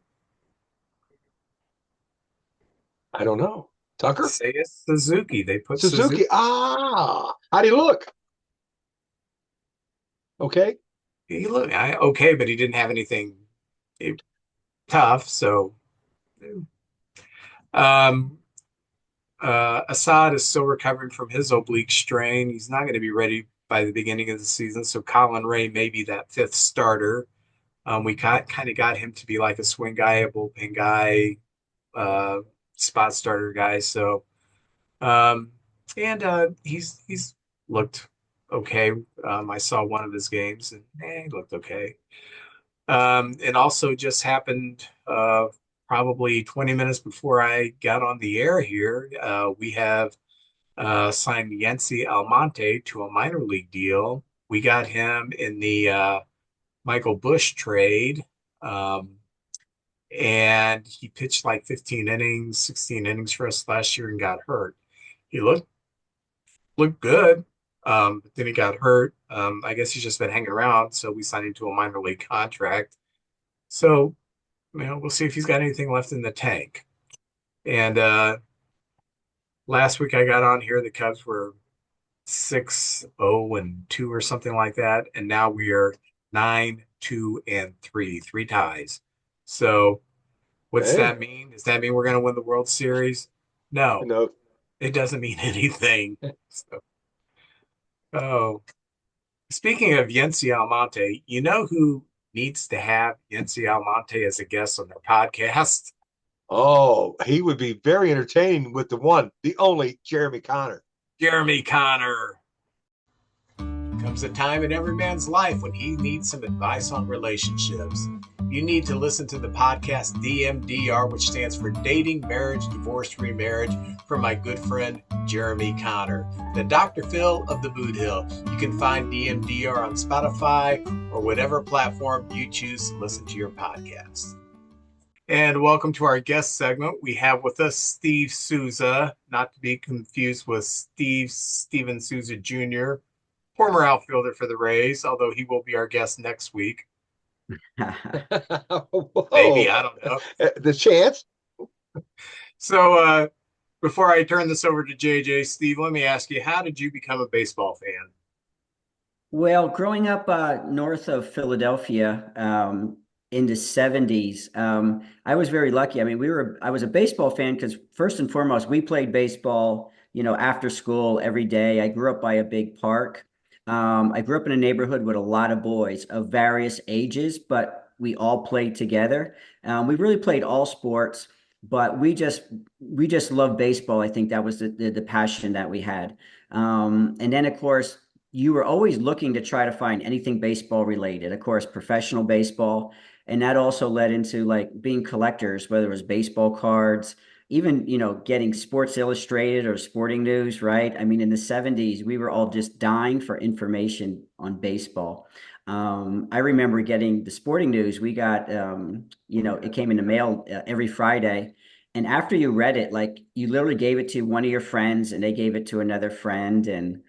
I don't know. Tucker? Seiya Suzuki. They put Suzuki. How'd he look? Okay. He looked okay, but he didn't have anything tough. So Um, Assad is still recovering from his oblique strain. He's not going to be ready by the beginning of the season. So Colin Ray may be that fifth starter. We kind of got him to be like a swing guy, a bullpen guy, uh, spot starter guy. So, um, and he's looked okay. I saw one of his games, and he looked okay. And also just happened probably 20 minutes before I got on the air here. We have signed Yency Almonte to a minor league deal. We got him in the Michael Bush trade. Um, and he pitched like 15 innings, 16 innings for us last year and got hurt. He looked good, but then he got hurt. I guess he's just been hanging around, so we signed him to a minor league contract. So, we'll see if he's got anything left in the tank. And last week I got on here, the Cubs were 6-0-2 or something like that, and now we are 9-2-3, three ties. So what's Hey, that mean? Does that mean we're going to win the World Series? No, no. it doesn't mean anything. So, oh, speaking of Yency Almonte, you know who needs to have Yency Almonte as a guest on their podcast? Oh, he would be very entertaining with the one, the only Jeremy Connor. Jeremy Connor. Comes a time in every man's life when he needs some advice on relationships. You need to listen to the podcast DMDR, which stands for Dating, Marriage, Divorce, Remarriage, from my good friend Jeremy Connor, the Dr. Phil of the Boot Hill. You can find DMDR on Spotify or whatever platform you choose to listen to your podcast. And welcome to our guest segment. We have with us Steve Souza, not to be confused with Steven Souza Jr., former outfielder for the Rays, although he will be our guest next week. Maybe, Whoa, I don't know. the chance. So before I turn this over to JJ, Steve, let me ask you, how did you become a baseball fan? Well, growing up north of Philadelphia in the 70s, I was very lucky. I mean, I was a baseball fan because first and foremost, we played baseball, after school every day. I grew up by a big park. I grew up in a neighborhood with a lot of boys of various ages, but we all played together. We really played all sports, but we just loved baseball. I think that was the passion that we had. And then, of course, you were always looking to try to find anything baseball related, of course, professional baseball. And that also led into like being collectors, whether it was baseball cards, even, getting Sports Illustrated or Sporting News, right? I mean, in the 70s, we were all just dying for information on baseball. I remember getting the Sporting News. We got, it came in the mail every Friday. And after you read it, like you literally gave it to one of your friends and they gave it to another friend. And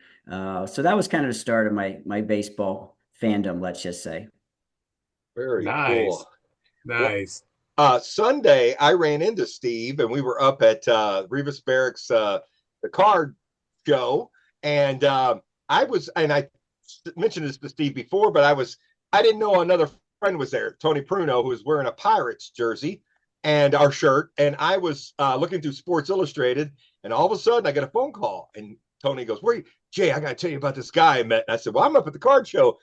so that was kind of the start of my baseball fandom, let's just say. Very Nice, cool. Well, nice. Sunday I ran into Steve and we were up at Revis Barracks, the card show, and I mentioned this to Steve before, but I didn't know another friend was there, Tony Pruno, who was wearing a Pirates jersey and our shirt, and I was looking through Sports Illustrated, and all of a sudden I get a phone call, and Tony goes, "Where, Jay? I got to tell you about this guy I met." And I said, "Well, I'm up at the card show."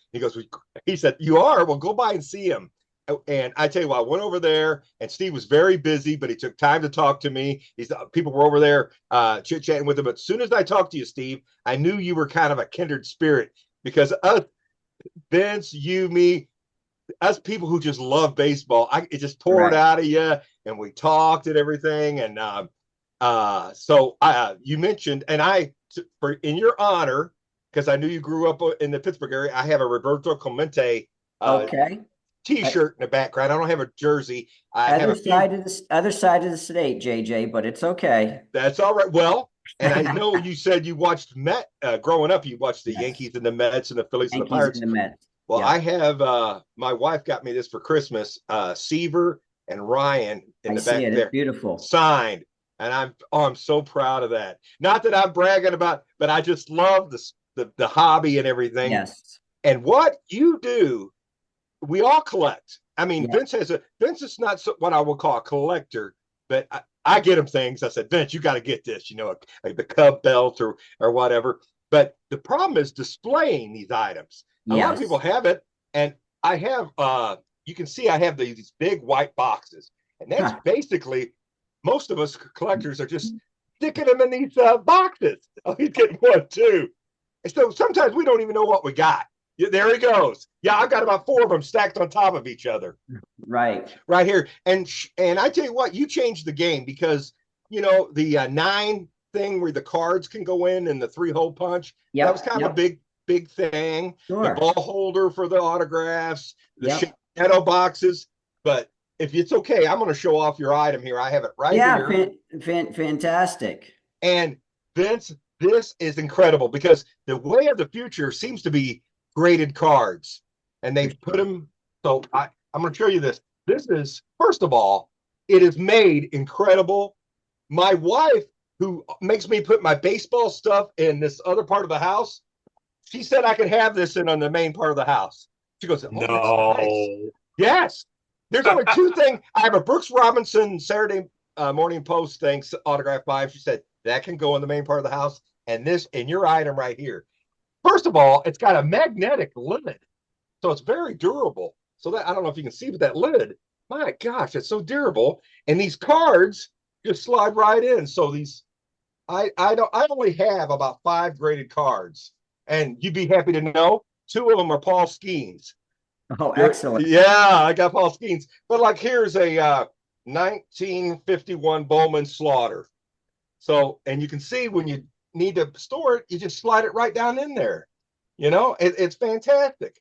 He said, "You are? Well, go by and see him." And I tell you what, I went over there, and Steve was very busy, but he took time to talk to me. People were over there chit chatting with him. But as soon as I talked to you, Steve, I knew you were kind of a kindred spirit because us, Vince, you, me, us people who just love baseball, it just poured Right. out of you, and we talked and everything. And so you mentioned, and for in your honor, because I knew you grew up in the Pittsburgh area, I have a Roberto Clemente uh, Okay. Uh, T-shirt in the background. I don't have a jersey. I have Other a few. side of the other side of the state, JJ, but it's okay. That's all right. Well, and I know you said you watched Met growing up. You watched the Yes. Yankees and the Mets and the Phillies and the Yankees and Pirates. the Mets. Well, Yeah. I have my wife got me this for Christmas. Seaver and Ryan in I the see back it. It's there beautiful. signed, and I'm so proud of that. Not that I'm bragging about, but I just love the hobby and everything. Yes. And what you do, we all collect. I mean, Yeah. Vince is not what I would call a collector, but I get him things. I said, Vince, you got to get this, like the Cub belt or whatever. But the problem is displaying these items. A lot of people Yes. have it, and I have you can see I have these big white boxes, and that's Huh. basically most of us collectors are just sticking them in these boxes. Oh, he's getting one too. And so sometimes we don't even know what we got. Yeah, there he goes. Yeah, I've got about 4 of them stacked on top of each other Right. right here. And I tell you what, you changed the game because the 9 thing where the cards can go in and the 3-hole punch, that was Yep. kind of a Yep. big thing. The Sure. ball holder for the autographs, the Yep. shadow boxes. But if it's okay, I'm going to show off your item here. I have it right Yeah. here. Fantastic. And Vince, this is incredible because the way of the future seems to be graded cards, and For they put sure. them. So I'm going to show you this. This is, first of all, it is made incredible. My wife, who makes me put my baseball stuff in this other part of the house, she said I could have this in on the main part of the house. She goes, "Oh, that's nice." No. Yes. There's only 2 things. I have a Brooks Robinson Saturday Morning Post thing autographed by him. She said that can go in the main part of the house, and this and your item right here. First of all, it's got a magnetic lid, so it's very durable. So that I don't know if you can see, but that lid, my gosh, it's so durable. And these cards just slide right in. So these, I only have about 5 graded cards, and you'd be happy to know 2 of them are Paul Skeens. Oh, excellent. Yeah, I got Paul Skeens. But like here's a 1951 Bowman Slaughter. So, and you can see when you need to store it, you just slide it right down in there. It's fantastic.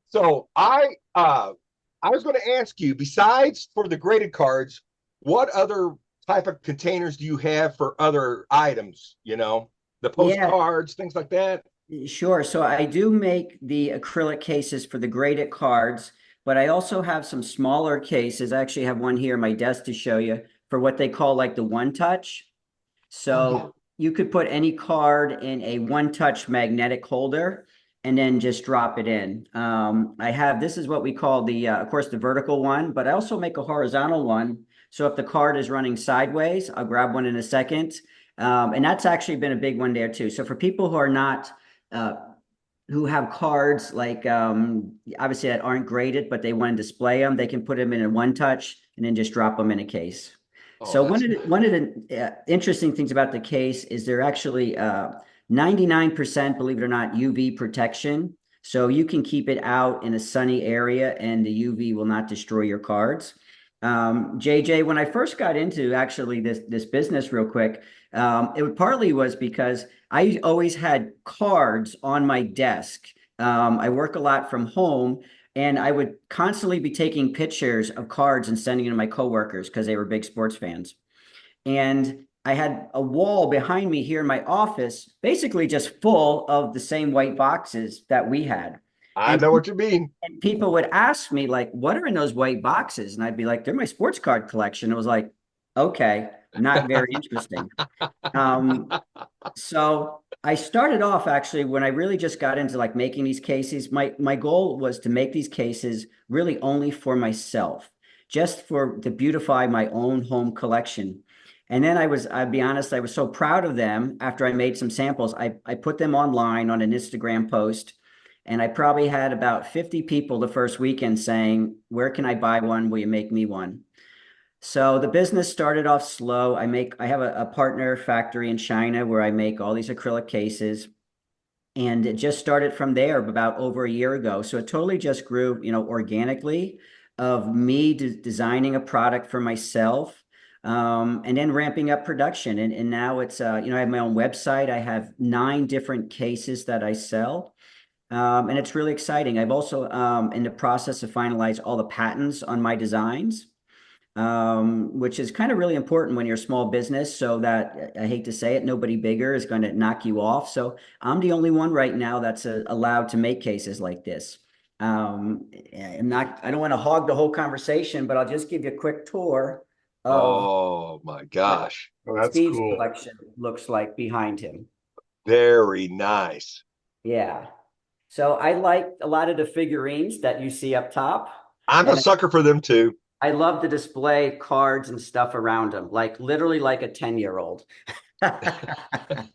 So I was going to ask you, besides for the graded cards, what other type of containers do you have for other items? The Yeah. postcards, things like that. Sure. So I do make the acrylic cases for the graded cards, but I also have some smaller cases. I actually have one here on my desk to show you for what they call like the one touch. Oh yeah. So you could put any card in a one touch magnetic holder and then just drop it in. I have, this is what we call the, of course, the vertical one, but I also make a horizontal one. So if the card is running sideways, I'll grab one in a second. And that's actually been a big one there too. So for people who are not, uh, who have cards like obviously that aren't graded, but they want to display them, they can put them in a one touch and then just drop them in a case. Oh, So that's one of the interesting things about the case is they're actually 99%, believe it or not, UV protection. So you can keep it out in a sunny area and the UV will not destroy your cards. JJ, when I first got into actually this business real quick, it partly was because I always had cards on my desk. I work a lot from home, and I would constantly be taking pictures of cards and sending them to my coworkers because they were big sports fans. And I had a wall behind me here in my office, basically just full of the same white boxes that we had. I And know what you mean. people would ask me, like, what are in those white boxes? And I'd be like, they're my sports card collection. It was like, okay, not very interesting. Um, so I started off actually when I really just got into like making these cases. My goal was to make these cases really only for myself, just for to beautify my own home collection. And then I'd be honest, I was so proud of them after I made some samples. I put them online on an Instagram post, and I probably had about 50 people the first weekend saying, "Where can I buy one? Will you make me one?" So the business started off slow. I have a partner factory in China where I make all these acrylic cases. And it just started from there about over a year ago. So it totally just grew, organically of me designing a product for myself, and then ramping up production. And now it's, I have my own website. I have 9 different cases that I sell. And it's really exciting. I've also in the process of finalize all the patents on my designs, which is kind of really important when you're a small business. So that I hate to say it, nobody bigger is going to knock you off. So I'm the only one right now that's allowed to make cases like this. I don't want to hog the whole conversation, but I'll just give you a quick tour of Oh my what gosh. Oh, that's Steve's cool. collection looks like behind him. Very nice. Yeah. So I like a lot of the figurines that you see up top. I'm a And sucker for them too. I love to display cards and stuff around them, like literally like a 10-year-old. I've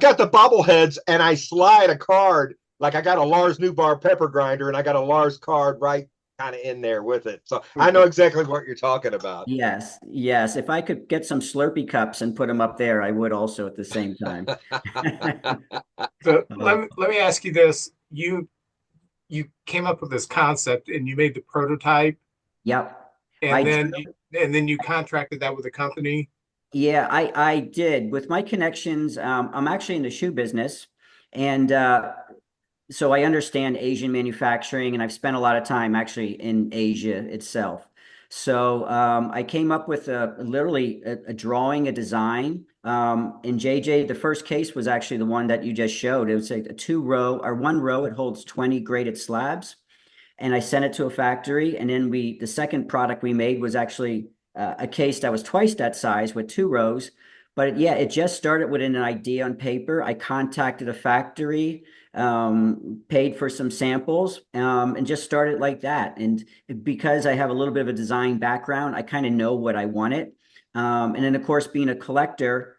got the bobbleheads and I slide a card. Like I got a Lars Newbar pepper grinder and I got a Lars card right kind of in there with it. So I know exactly what you're talking about. Yes, yes. If I could get some Slurpee cups and put them up there, I would also at the same time. So Uh, let me ask you this. You came up with this concept and you made the prototype yep. and I then you contracted that with a company. Yeah, I did with my connections. I'm actually in the shoe business, and so I understand Asian manufacturing, and I've spent a lot of time actually in Asia itself. So I came up with literally a drawing, a design. In JJ, the first case was actually the one that you just showed. It was a two row or one row. It holds 20 graded slabs, and I sent it to a factory. And then the second product we made was actually a case that was twice that size with two rows. But yeah, it just started with an idea on paper. I contacted a factory, paid for some samples, and just started like that. And because I have a little bit of a design background, I kind of know what I wanted. And then, of course, being a collector,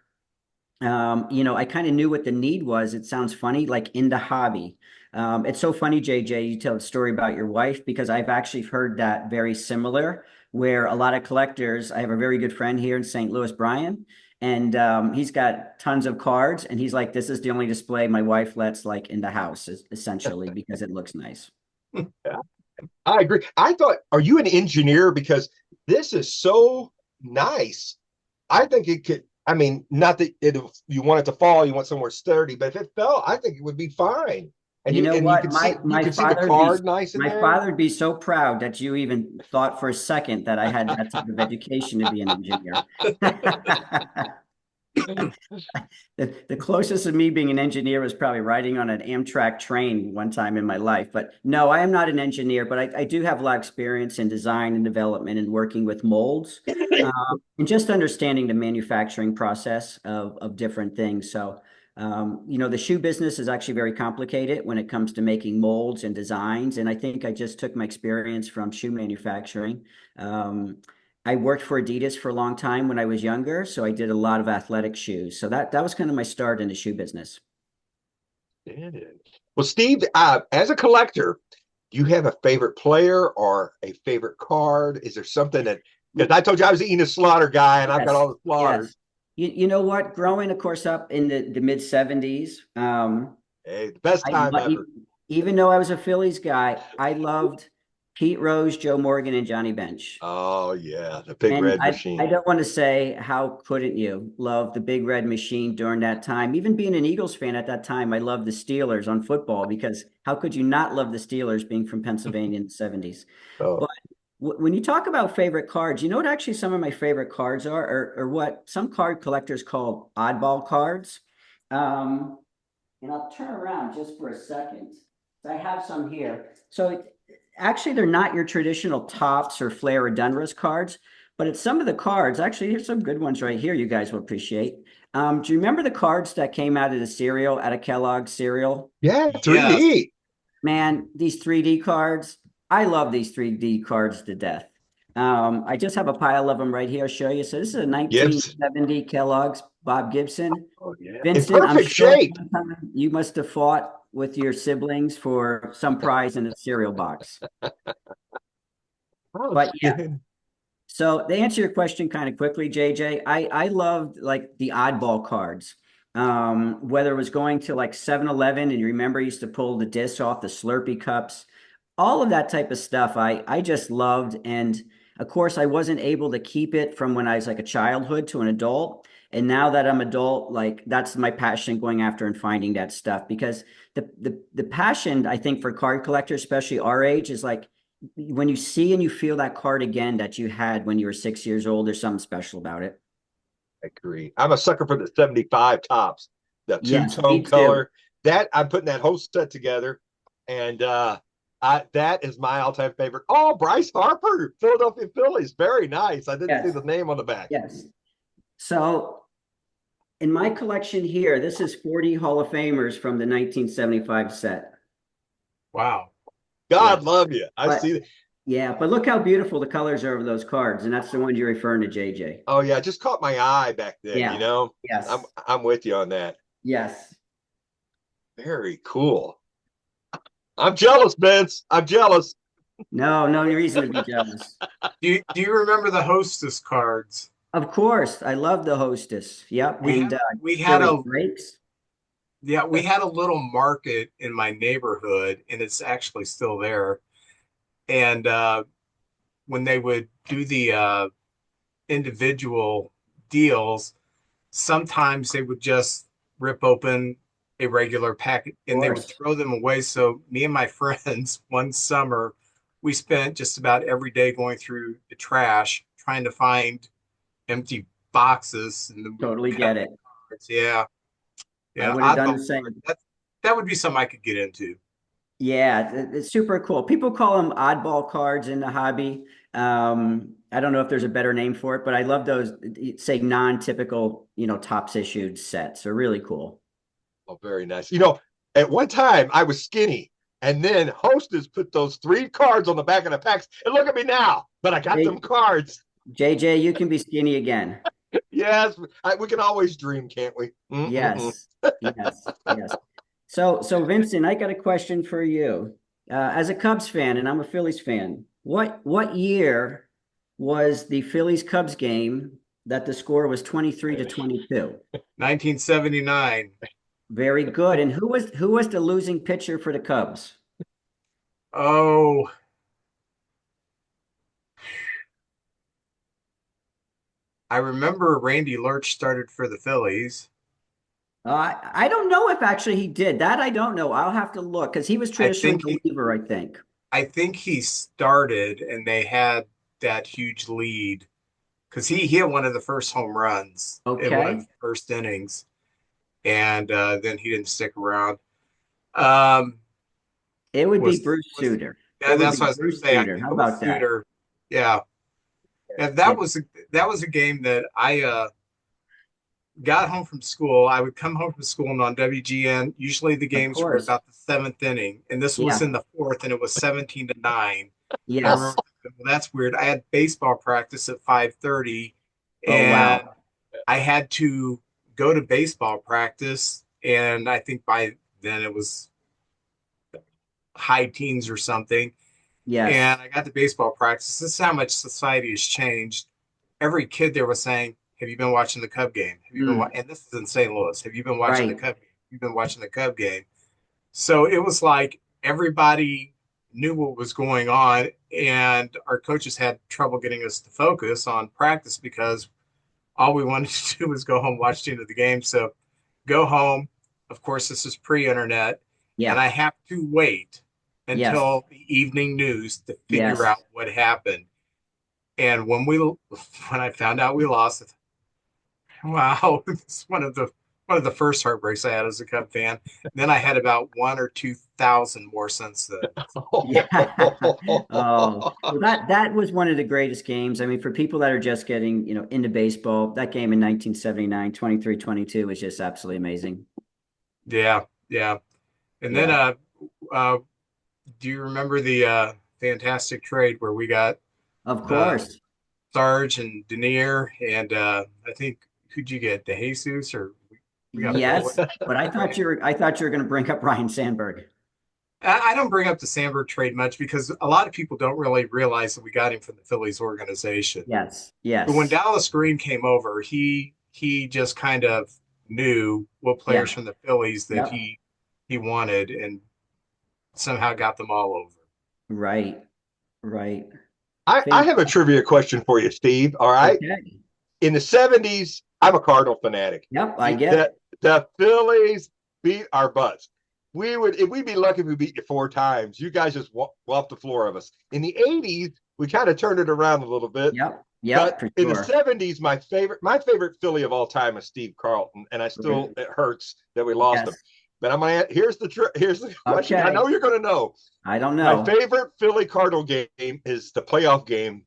I kind of knew what the need was. It sounds funny, like in the hobby. It's so funny, JJ, you tell a story about your wife because I've actually heard that very similar, where a lot of collectors, I have a very good friend here in St. Louis, Brian, and he's got tons of cards, and he's like, this is the only display my wife lets like in the house, essentially, because it looks nice. Yeah, I agree. I thought, are you an engineer? Because this is so nice. I think it could, I mean, not that you want it to fall, you want somewhere sturdy, but if it fell, I think it would be fine. And You know you what? can see My the father would be card nice in my there. father would be so proud that you even thought for a second that I had that type of education to be an engineer. The closest of me being an engineer was probably riding on an Amtrak train one time in my life. But no, I am not an engineer, but I do have a lot of experience in design and development and working with molds, and just understanding the manufacturing process of different things. So, the shoe business is actually very complicated when it comes to making molds and designs. And I think I just took my experience from shoe manufacturing. Um, I worked for Adidas for a long time when I was younger, so I did a lot of athletic shoes. So that was kind of my start in the shoe business. Well, Steve, as a collector, do you have a favorite player or a favorite card? Is there something that, because I told you I was eating a slaughter guy and I've got Yes, all the slaughters. yes. You know what? Growing, of course, up in the mid 70s, Hey, the best I time ever. even though I was a Phillies guy, I loved Pete Rose, Joe Morgan, and Johnny Bench. Oh yeah, the big And red I machine. don't want to say how couldn't you love the Big Red Machine during that time. Even being an Eagles fan at that time, I loved the Steelers on football because how could you not love the Steelers being from Pennsylvania in the 70s? Oh, But when you talk about favorite cards, you know what actually some of my favorite cards are, or what some card collectors call oddball cards. Um, and I'll turn around just for a second. I have some here. So actually, they're not your traditional Tops or Flair or Donruss cards, but it's some of the cards. Actually, here's some good ones right here you guys will appreciate. Do you remember the cards that came out of the cereal, out of Kellogg's cereal? yeah, Yes. 3D. Man, these 3D cards, I love these 3D cards to death. I just have a pile of them right here. I'll show you. So this is a Gibbs. 1970 Kellogg's Bob Gibson. Oh yeah, in Vincent, I'm perfect sure shape. one time you must have fought with your siblings for some prize in a cereal box. Oh, But yeah, shit. so to answer your question kind of quickly, JJ, I loved like the oddball cards. Whether it was going to like 7-Eleven and you remember I used to pull the disc off the Slurpee cups, all of that type of stuff I just loved. And of course, I wasn't able to keep it from when I was like a childhood to an adult. And now that I'm adult, like that's my passion going after and finding that stuff because the passion I think for card collectors, especially our age, is like when you see and you feel that card again that you had when you were 6 years old, there's something special about it. I agree. I'm a sucker for the 75 tops, the Yes, two-tone me too. color. That I'm putting that whole set together, and that is my all-time favorite. Oh, Bryce Harper, Philadelphia Phillies, very nice. I didn't see Yes, the name on the back. yes. So in my collection here, this is 40 Hall of Famers from the 1975 set. Wow. God Yes. love you. I But see that. Yeah, but look how beautiful the colors are of those cards, and that's the one you're referring to, JJ. Oh yeah, it just caught my eye back then, you Yeah. know. I'm Yes. I'm with you on that. Yes. Very cool. I'm jealous, Vince. I'm jealous. No, no reason to be jealous. Do you remember the Hostess cards? Of course, I love the Hostess. Yep, We and had we had Phillies a breaks. yeah, we had a little market in my neighborhood, and it's actually still there. And when they would do the individual deals, sometimes they would just rip open a regular packet Of and they would course, throw them away. So me and my friends one summer, we spent just about every day going through the trash trying to find empty boxes, and then we would totally pack get it. cards. Yeah, I yeah, would have done oddball the same. cards. That would be something I could get into. Yeah, it's super cool. People call them oddball cards in the hobby. I don't know if there's a better name for it, but I love those, say, non-typical, tops issued sets. They're really cool. Oh, very nice. You know, at one time I was skinny, and then Hostess put those 3 cards on the back of the packs. And look at me now, but I got them Hey, cards. JJ, you can be skinny again. Yes, we can always dream, can't we? Mm-mm-mm. Yes, yes, yes. So Vincent, I got a question for you. As a Cubs fan, and I'm a Phillies fan, what year was the Phillies Cubs game that the score was 23 to 22? 1979. Very good. And who was the losing pitcher for the Cubs? Oh, I remember Randy Lurch started for the Phillies. I don't know if actually he did that. I don't know. I'll have to look because he was I traditionally think the he reliever, I think. I think he started and they had that huge lead because he hit one of the first home runs in one of Okay. the first innings, and then he didn't stick around. Um, It would be was Bruce was Suter. It yeah, would that's be what I was going to Bruce say. I Suter. think How it was about that? Suter. Yeah, and Yeah, that was a game that I got home from school. I would come home from school and on WGN, usually the of games were course. about the seventh inning, and this was Yeah. in the fourth, and it was 17-9. I Yes. remember, well, that's weird. I had baseball practice at 5:30, Oh, and wow. I had to go to baseball practice, and I think by then it was high teens or something. And Yes. I got to baseball practice. This is how much society has changed. Every kid there was saying, "Have you been watching the Cub game? Have you been?" Mm, And this is in St. Louis. Have you been watching the right. Cub game? You've been watching the Cub game. So it was like everybody knew what was going on, and our coaches had trouble getting us to focus on practice because all we wanted to do was go home, watch the end of the game. So go home. Of course, this is pre-internet, and Yeah. I have to wait Yes. until the evening news to figure Yes. out what happened. And when I found out we lost, wow, it's one of the first heartbreaks I had as a Cub fan. Then I had about 1 or 2 thousand more since then. Yeah. Oh, well, that was one of the greatest games. I mean, for people that are just getting, into baseball, that game in 1979, 23-22 was just absolutely amazing. Yeah, yeah. And then Yeah. uh do you remember the fantastic trade where we got Of uh course. Sarge and Denier and I think who'd you get? DeJesus or we got Yes, but I thought you were going to bring up Ryan Sandberg. I don't bring up the Sandberg trade much because a lot of people don't really realize that we got him from the Phillies organization. Yes. But when Yes. Dallas Green came over, he just kind of knew what players Yeah. from the Phillies that Yep. he wanted and somehow got them all over. Right. Right. I have a Fantastic. trivia question for you, Steve. All right. Okay. In the 70s, I'm a Cardinal fanatic. Yep, I The, get the, it. the Phillies beat our butts. We'd be lucky if we beat you 4 times. You guys just walked the floor of us. In the 80s, we kind of turned it around a little bit. Yep. Yep, But for in the sure. 70s, my favorite Philly of all time is Steve Carlton, and it hurts that we lost him. Yes. But here's the question. I Okay. know you're going to know. I don't My know. favorite Philly Cardinal game is the playoff game,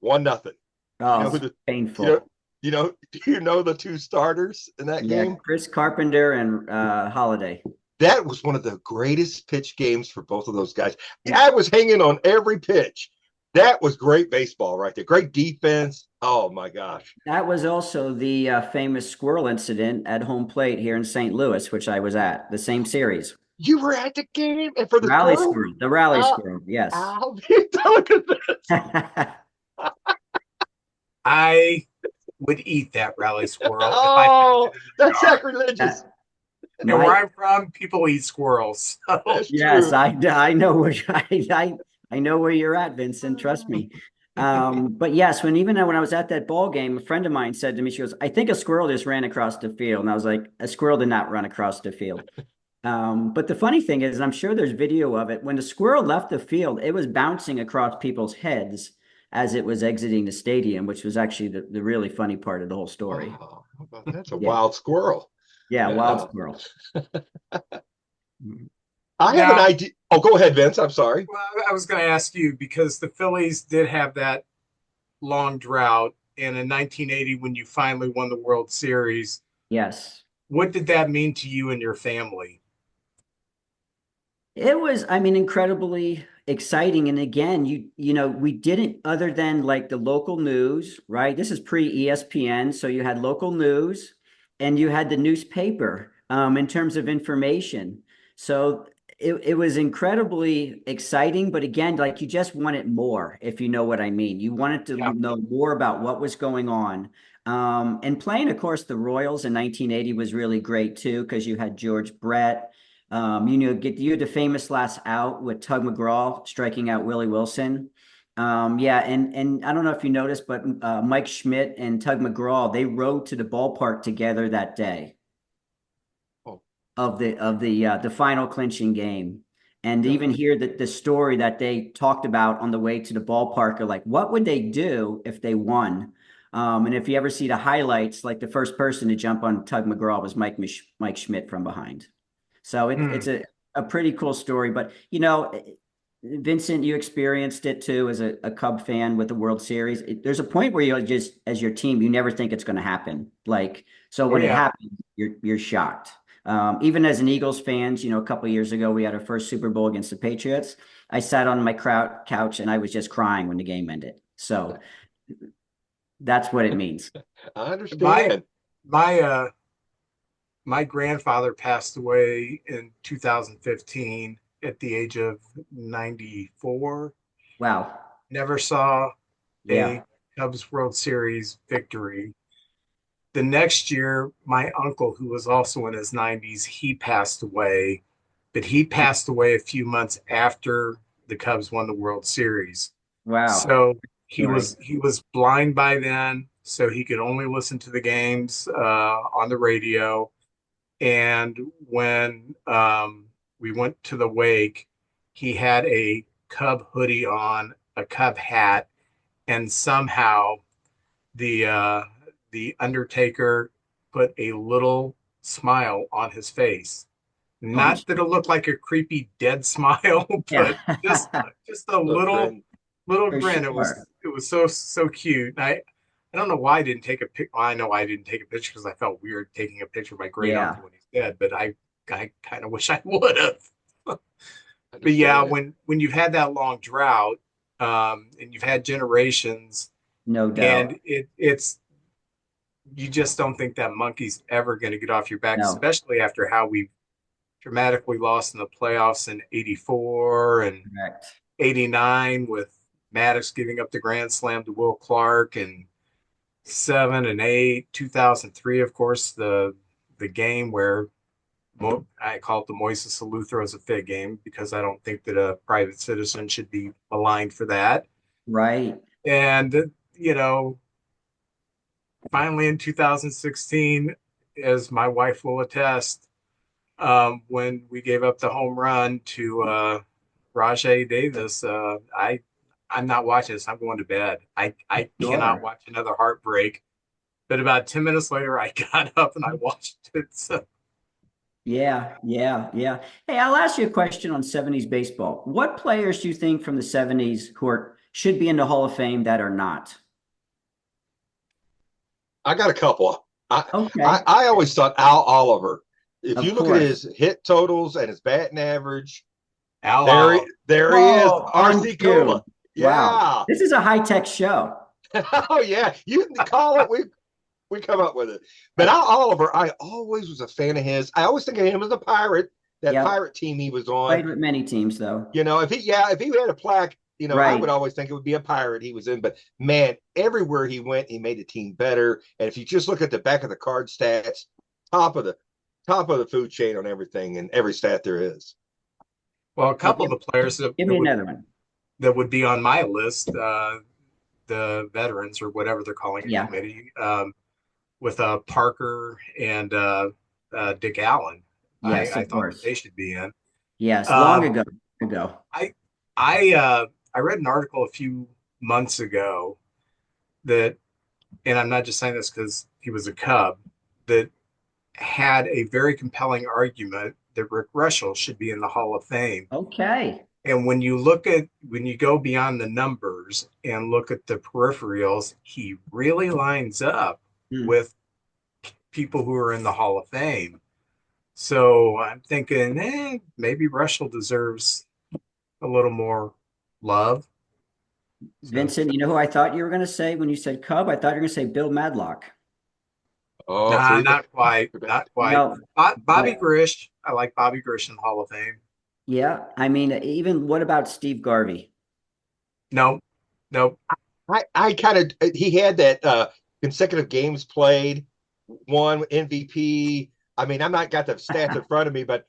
1-0. You Oh, know who it's the you know painful. you know do you know the 2 starters in that Yeah, game? Chris Carpenter and Holiday. That was one of the greatest pitch games for both of those guys. And I was hanging on every pitch That was great baseball right there. Great defense. Oh my gosh. That was also the famous squirrel incident at home plate here in St. Louis, which I was at, the same series. You were at the game and for the Rally squirrel? squirrel, the rally Oh, squirrel, yes. oh, look at this. I would eat that rally squirrel if I found Oh, it in the that's jar. sacrilegious. And where My, I'm from, people eat squirrels. So, That's yes, true. I know where I know where you're at, Vincent. Trust me. But yes, when I was at that ball game, a friend of mine said to me, she goes, "I think a squirrel just ran across the field," and I was like, "A squirrel did not run across the field." But the funny thing is, I'm sure there's video of it. When the squirrel left the field, it was bouncing across people's heads as it was exiting the stadium, which was actually the really funny part of the whole story. Wow, that's a Yeah, wild squirrel. yeah, wild Yeah. squirrel. Mhm. I have an now, idea. Oh, go ahead, Vince. I'm sorry. well, I was going to ask you because the Phillies did have that long drought. And in 1980, when you finally won the World Series, Yes. what did that mean to you and your family? It was, I mean, incredibly exciting. And again, we didn't other than like the local news, right? This is pre-ESPN, so you had local news and you had the newspaper in terms of information. So it was incredibly exciting, but again, like you just wanted more, if you know what I mean. You wanted to Yeah. know more about what was going on. And playing, of course, the Royals in 1980 was really great too, because you had George Brett. Get you the famous last out with Tug McGraw striking out Willie Wilson. Yeah, and I don't know if you noticed, but Mike Schmidt and Tug McGraw, they rode to the ballpark together that day Oh, of the final clinching game. And yeah. even hear the story that they talked about on the way to the ballpark are like, what would they do if they won? And if you ever see the highlights, like the first person to jump on Tug McGraw was Mike Schmidt from behind. So it's Hmm. a pretty cool story. But, Vincent, you experienced it too as a Cub fan with the World Series. There's a point where you just, as your team, you never think it's going to happen. Like, so Oh, when it yeah. happens, you're shocked. Even as an Eagles fans, a couple of years ago, we had our first Super Bowl against the Patriots. I sat on my couch and I was just crying when the game ended. So that's what it means. I My, understand. my, my grandfather passed away in 2015 at the age of 94. Wow. Never saw a Yeah. Cubs World Series victory. The next year, my uncle, who was also in his 90s, he passed away, but he passed away a few months after the Cubs won the World Series. Wow. So Sorry. he was blind by then, so he could only listen to the games on the radio. And when we went to the wake, he had a Cub hoodie on, a Cub hat, and somehow the uh, the Undertaker put a little smile on his face. Oh, Not that it looked like a creepy dead smile, but just yeah. just a Look, little Grin. little For grin. sure. It was so cute. I don't know why I didn't take a pic. Well, I know I didn't take a picture because I felt weird taking a picture of my great Yeah. uncle when he's dead, but I kind of wish I would have. But yeah, Understand. when you've had that long drought, and you've had generations, No and doubt. it's you just don't think that monkey's ever going to get off your back, No. especially after how we dramatically lost in the playoffs in '84 and Correct. '89 with Maddox giving up the grand slam to Will Clark, and 7 and 8, 2003, of course, the game where I call it the Moises Alou throws a fit game because I don't think that a private citizen should be maligned for that. Right. And, you know, finally in 2016, as my wife will attest, when we gave up the home run to Rajay Davis, I'm not watching this. I'm going to bed. I cannot Sure. watch another heartbreak. But about 10 minutes later, I got up and I watched it. So Yeah. Yeah. Yeah. Hey, I'll ask you a question on 70s baseball. What players do you think from the 70s should be in the Hall of Fame that are not? I got a couple. Okay. I always thought Al Oliver. If Of you look at course. his hit totals and his batting average, Al Oliver. there he is, Whoa, RC Cola. untrue. Wow. Yeah. This is a high-tech show. Oh yeah. You can call it. We come up with it. But Oliver, I always was a fan of his. I always think of him as a pirate. That Yep. pirate team he was on. Played with many teams, though. If he had a plaque, I would Right. always think it would be a pirate he was in. But man, everywhere he went, he made the team better. And if you just look at the back of the card stats, top of the food chain on everything and every stat there is. Well, a Well, couple of the players give me another one. that would be on my list, the veterans or whatever they're calling it, Yeah. committee, with Parker and Dick Allen. Yes, I of thought that course. they should be in. Yes, long Um, ago. Ago. I read an article a few months ago that, and I'm not just saying this because he was a Cub, that had a very compelling argument that Rick Russell should be in the Hall of Fame. Okay. And when you go beyond the numbers and look at the peripherals, he really lines up Hmm. with people who are in the Hall of Fame. So I'm thinking, maybe Russell deserves a little more love. So, Vincent, you know who I thought you were going to say when you said Cub? I thought you were going to say Bill Madlock. Oh, nah, see that? not quite, not quite. No, Bobby but Grish, I like Bobby Grish in the Hall of Fame. yeah, I mean, even what about Steve Garvey? No, no, I kind of he had that consecutive games played, one MVP. I mean, I'm not got the stats in front of me, but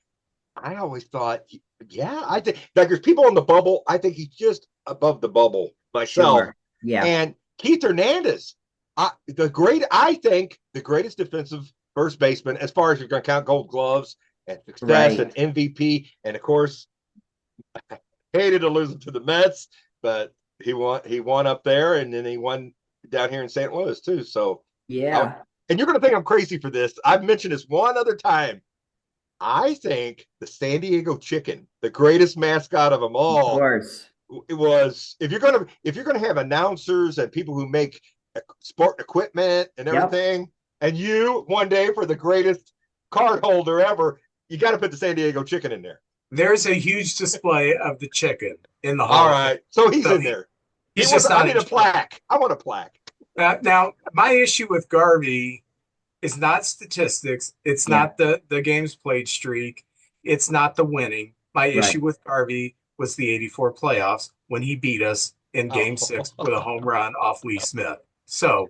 I always thought, yeah, I think like there's people in the bubble. I think he's just above the bubble myself. Sure. Yeah. And Keith Hernandez, I think the greatest defensive first baseman as far as you're going to count Gold Gloves and success Right. and MVP, and of course, hated to lose him to the Mets, but he won up there, and then he won down here in St. Louis too. So, Yeah. and you're going to think I'm crazy for this. I've mentioned this one other time. I think the San Diego Chicken, the greatest mascot of them Of all, course. it was if you're gonna have announcers and people who make sport equipment and Yep. everything, and you one day for the greatest card holder ever, you got to put the San Diego Chicken in there. there's a huge display of the chicken in the All Hall of Fame. right, so he's So in there. he's just I not need in. a plaque. I want a plaque. Now, my issue with Garvey is not statistics. It's Yeah. not the games played streak. It's not the winning. My Right. issue with Garvey was the '84 playoffs when he beat us in Game 6 with a home run off Lee Smith. So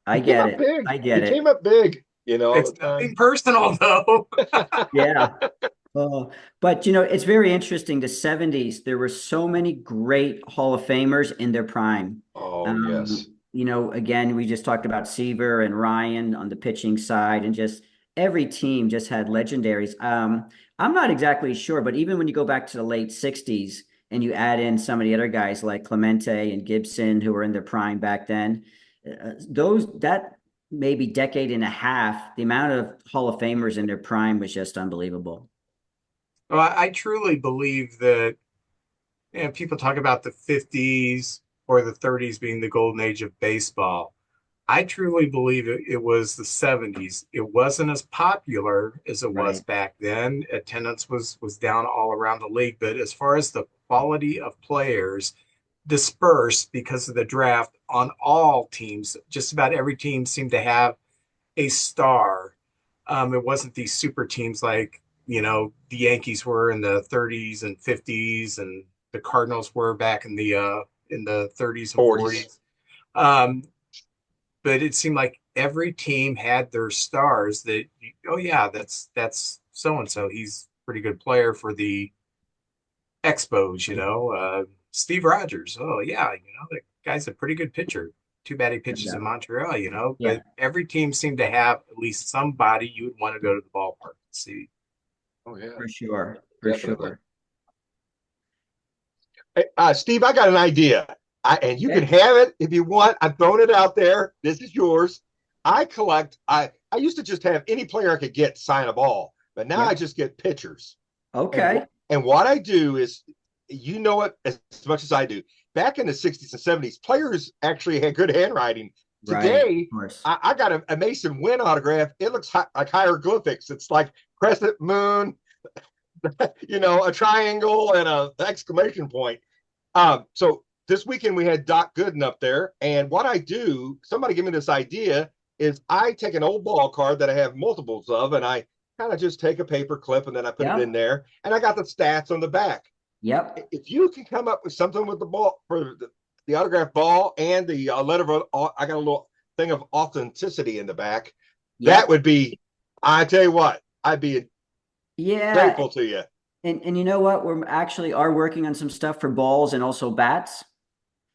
I He came get up it. big. I get He it. came up big. All it's the time. nothing personal, though. Yeah. Oh, but it's very interesting. The 70s, there were so many great Hall of Famers in their prime. Oh yes. Again, we just talked about Seaver and Ryan on the pitching side, and just every team just had legendaries. I'm not exactly sure, but even when you go back to the late 60s and you add in some of the other guys like Clemente and Gibson who were in their prime back then, that maybe decade and a half, the amount of Hall of Famers in their prime was just unbelievable. Well, I truly believe that people talk about the '50s or the '30s being the golden age of baseball. I truly believe it was the '70s. It wasn't as popular as it was Right. back then. Attendance was down all around the league, but as far as the quality of players dispersed because of the draft on all teams, just about every team seemed to have a star. It wasn't these super teams like the Yankees were in the '30s and '50s, and the Cardinals were back in the '30s and 40s. '40s. But it seemed like every team had their stars that, oh yeah, that's so and so. He's a pretty good player for the Expos. Steve Rogers. Oh yeah, the guy's a pretty good pitcher. Too bad he pitches in Montreal. Yeah, But every team seemed to have at least somebody you would want to go to the ballpark and see. Oh yeah. for sure. For Definitely. sure. Hey, Steve, I got an idea. And you can Okay. have it if you want. I'm throwing it out there. This is yours. I used to just have any player I could get sign a ball, but now Yeah. I just get pitchers. Okay. And what I do is, you know it as much as I do. Back in the 60s and 70s, players actually had good handwriting. Right. Today, Of course. I got a Mason Wynn autograph. It looks like hieroglyphics. It's like crescent moon, a triangle and a exclamation point. So this weekend we had Doc Gooden up there, and what I do, somebody give me this idea, is I take an old ball card that I have multiples of, and I kind of just take a paper clip and then I put it in Yep. there, and I got the stats on the back. Yep. If you can come up with something with the ball for the autograph ball and the letter of, I got a little thing of authenticity in the back. That Yep. would be, I tell you what, I'd be Yeah. grateful to you. And you know what? We're actually are working on some stuff for balls and also bats.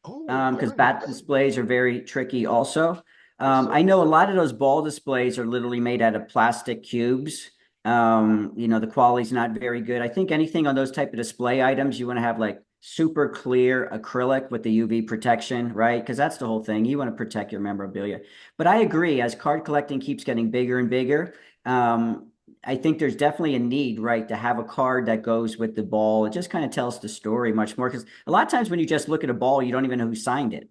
Oh, Because nice. bat displays are very tricky also. Yes, sir. I know a lot of those ball displays are literally made out of plastic cubes. The quality's not very good. I think anything on those type of display items, you want to have like super clear acrylic with the UV protection, right? Because that's the whole thing. You want to protect your memorabilia. But I agree, as card collecting keeps getting bigger and bigger, I think there's definitely a need, right, to have a card that goes with the ball. It just kind of tells the story much more because a lot of times when you just look at a ball, you don't even know who signed it,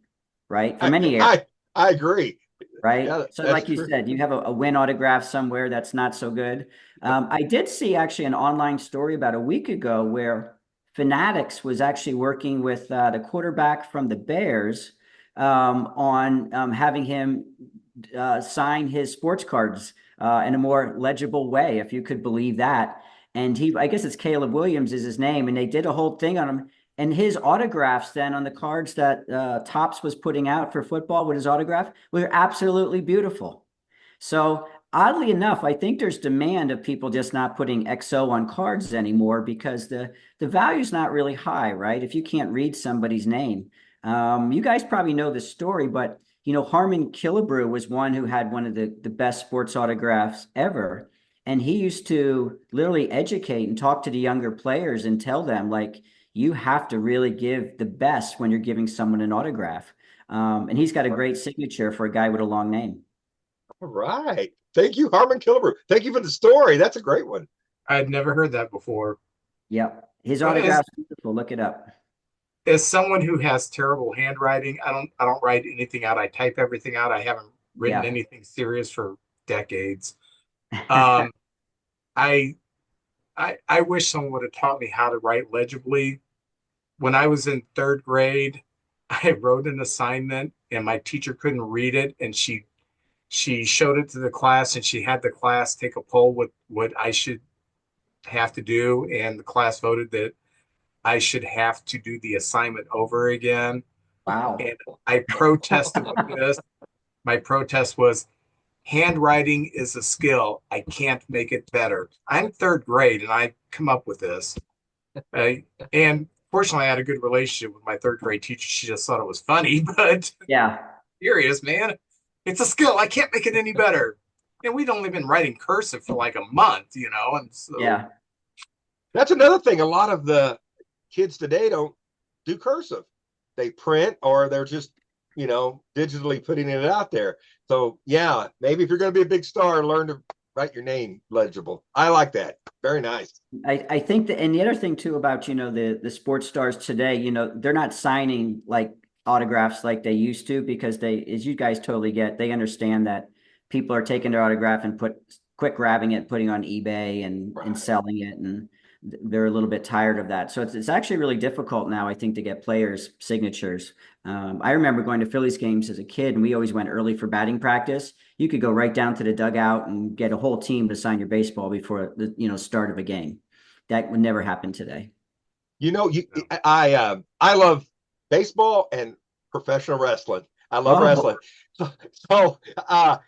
right? For I, many areas, I, I agree. right? Yeah, So, that's like you true. said, you have a win autograph somewhere that's not so good. I did see actually an online story about a week ago where Fanatics was actually working with the quarterback from the Bears on having him sign his sports cards in a more legible way, if you could believe that. And I guess it's Caleb Williams is his name, and they did a whole thing on him. And his autographs then on the cards that Topps was putting out for football with his autograph were absolutely beautiful. So oddly enough, I think there's demand of people just not putting XO on cards anymore because the value's not really high, right? If you can't read somebody's name. You guys probably know the story, but Harmon Killebrew was one who had one of the best sports autographs ever. And he used to literally educate and talk to the younger players and tell them, like, you have to really give the best when you're giving someone an autograph. And he's got a great signature for a guy with a long name. All right. Thank you, Harmon Killebrew. Thank you for the story. That's a great one. I'd never heard that before. Yep. His Well, as autograph's beautiful. Look it up. as someone who has terrible handwriting, I don't write anything out. I type everything out. I haven't written Yeah. anything serious for decades. Um, I I wish someone would have taught me how to write legibly. When I was in third grade, I wrote an assignment and my teacher couldn't read it, and she showed it to the class, and she had the class take a poll what I should have to do, and the class voted that I should have to do the assignment over again. Wow. And I protested with this. My protest was handwriting is a skill. I can't make it better. I'm third grade and I come up with this. Uh, and fortunately, I had a good relationship with my third grade teacher. She just thought it was funny, but Yeah. serious, man. It's a skill. I can't make it any better. And we'd only been writing cursive for like a month. And so Yeah. That's another thing. A lot of the kids today don't do cursive. They print or they're just, digitally putting it out there. So yeah, maybe if you're going to be a big star, learn to write your name legible. I like that. Very nice. I think that, and the other thing too about, the sports stars today, they're not signing like autographs like they used to because as you guys totally get, they understand that people are taking their autograph and quick grabbing it, putting on eBay and Right. selling it. And they're a little bit tired of that. So it's actually really difficult now, I think, to get players' signatures. I remember going to Phillies games as a kid, and we always went early for batting practice. You could go right down to the dugout and get a whole team to sign your baseball before the start of a game. That would never happen today. You know, you I love baseball and professional wrestling. I love Oh, wrestling. So I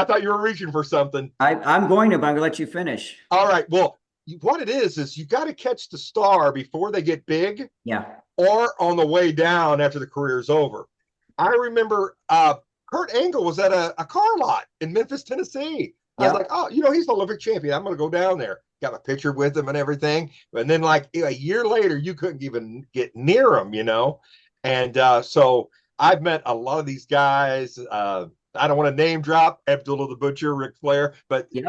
thought you were reaching for something. I'm going to, but I'm going to let you finish. All right. Well, what it is you got to catch the star before they get big Yeah. or on the way down after the career's over. I remember Kurt Angle was at a car lot in Memphis, Tennessee. I was like, Yep. oh, he's the Olympic champion. I'm going to go down there. Got a picture with him and everything. And then, like a year later, you couldn't even get near him. And so I've met a lot of these guys. I don't want to name drop Abdullah the Butcher, Ric Flair, but Yep.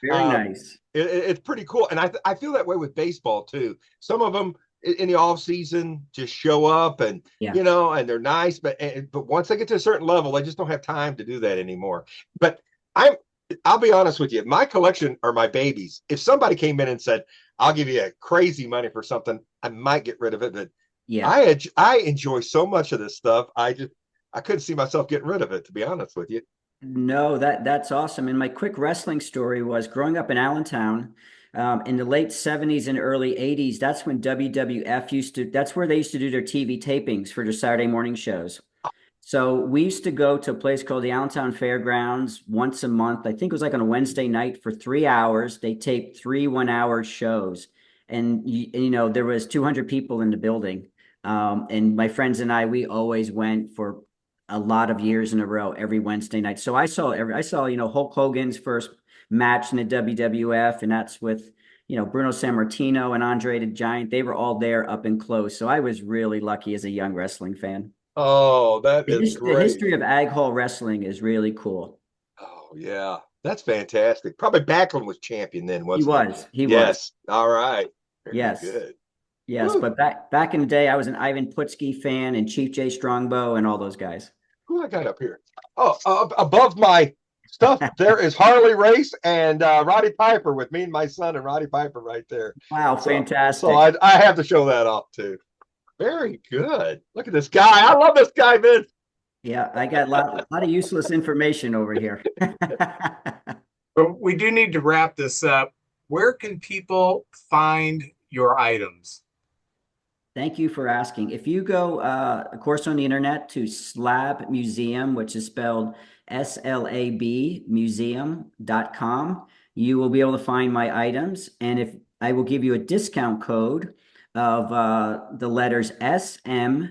Very nice. it's pretty cool. And I feel that way with baseball too. Some of them in the off season just show up and Yeah. and they're nice, but once they get to a certain level, they just don't have time to do that anymore. But I'll be honest with you, my collection are my babies. If somebody came in and said, I'll give you a crazy money for something, I might get rid of it, but Yeah. I enjoy so much of this stuff. I couldn't see myself getting rid of it, to be honest with you. No, that's awesome. And my quick wrestling story was growing up in Allentown, in the late 70s and early 80s. That's when WWF that's where they used to do their TV tapings for their Saturday morning shows. So we used to go to a place called the Allentown Fairgrounds once a month. I think it was like on a Wednesday night for 3 hours. They taped three 1 hour shows. And, there was 200 people in the building. And my friends and we always went for a lot of years in a row every Wednesday night. So I saw, Hulk Hogan's first match in the WWF, and that's with, Bruno Sammartino and Andre the Giant. They were all there up and close. So I was really lucky as a young wrestling fan. Oh, that The, is the great. history of Ag Hall wrestling is really cool. Oh, yeah. That's fantastic. Probably Backlund was champion then, He wasn't he? was, he was. Yes. All right. Very Yes, good. yes. Woo. But back in the day, I was an Ivan Putski fan and Chief J Strongbow and all those guys. Who I got up here? Oh, above my stuff, there is Harley Race and Roddy Piper with me and my son and Roddy Piper right there. Wow, So fantastic. I have to show that off too. Very good. Look at this guy. I love this guy, Vince. Yeah, I got a lot of useless information over here. But we do need to wrap this up. Where can people find your items? Thank you for asking. If you go, of course, on the internet to Slab Museum, which is spelled SLAB museum.com, you will be able to find my items. And if I will give you a discount code of the letters SM,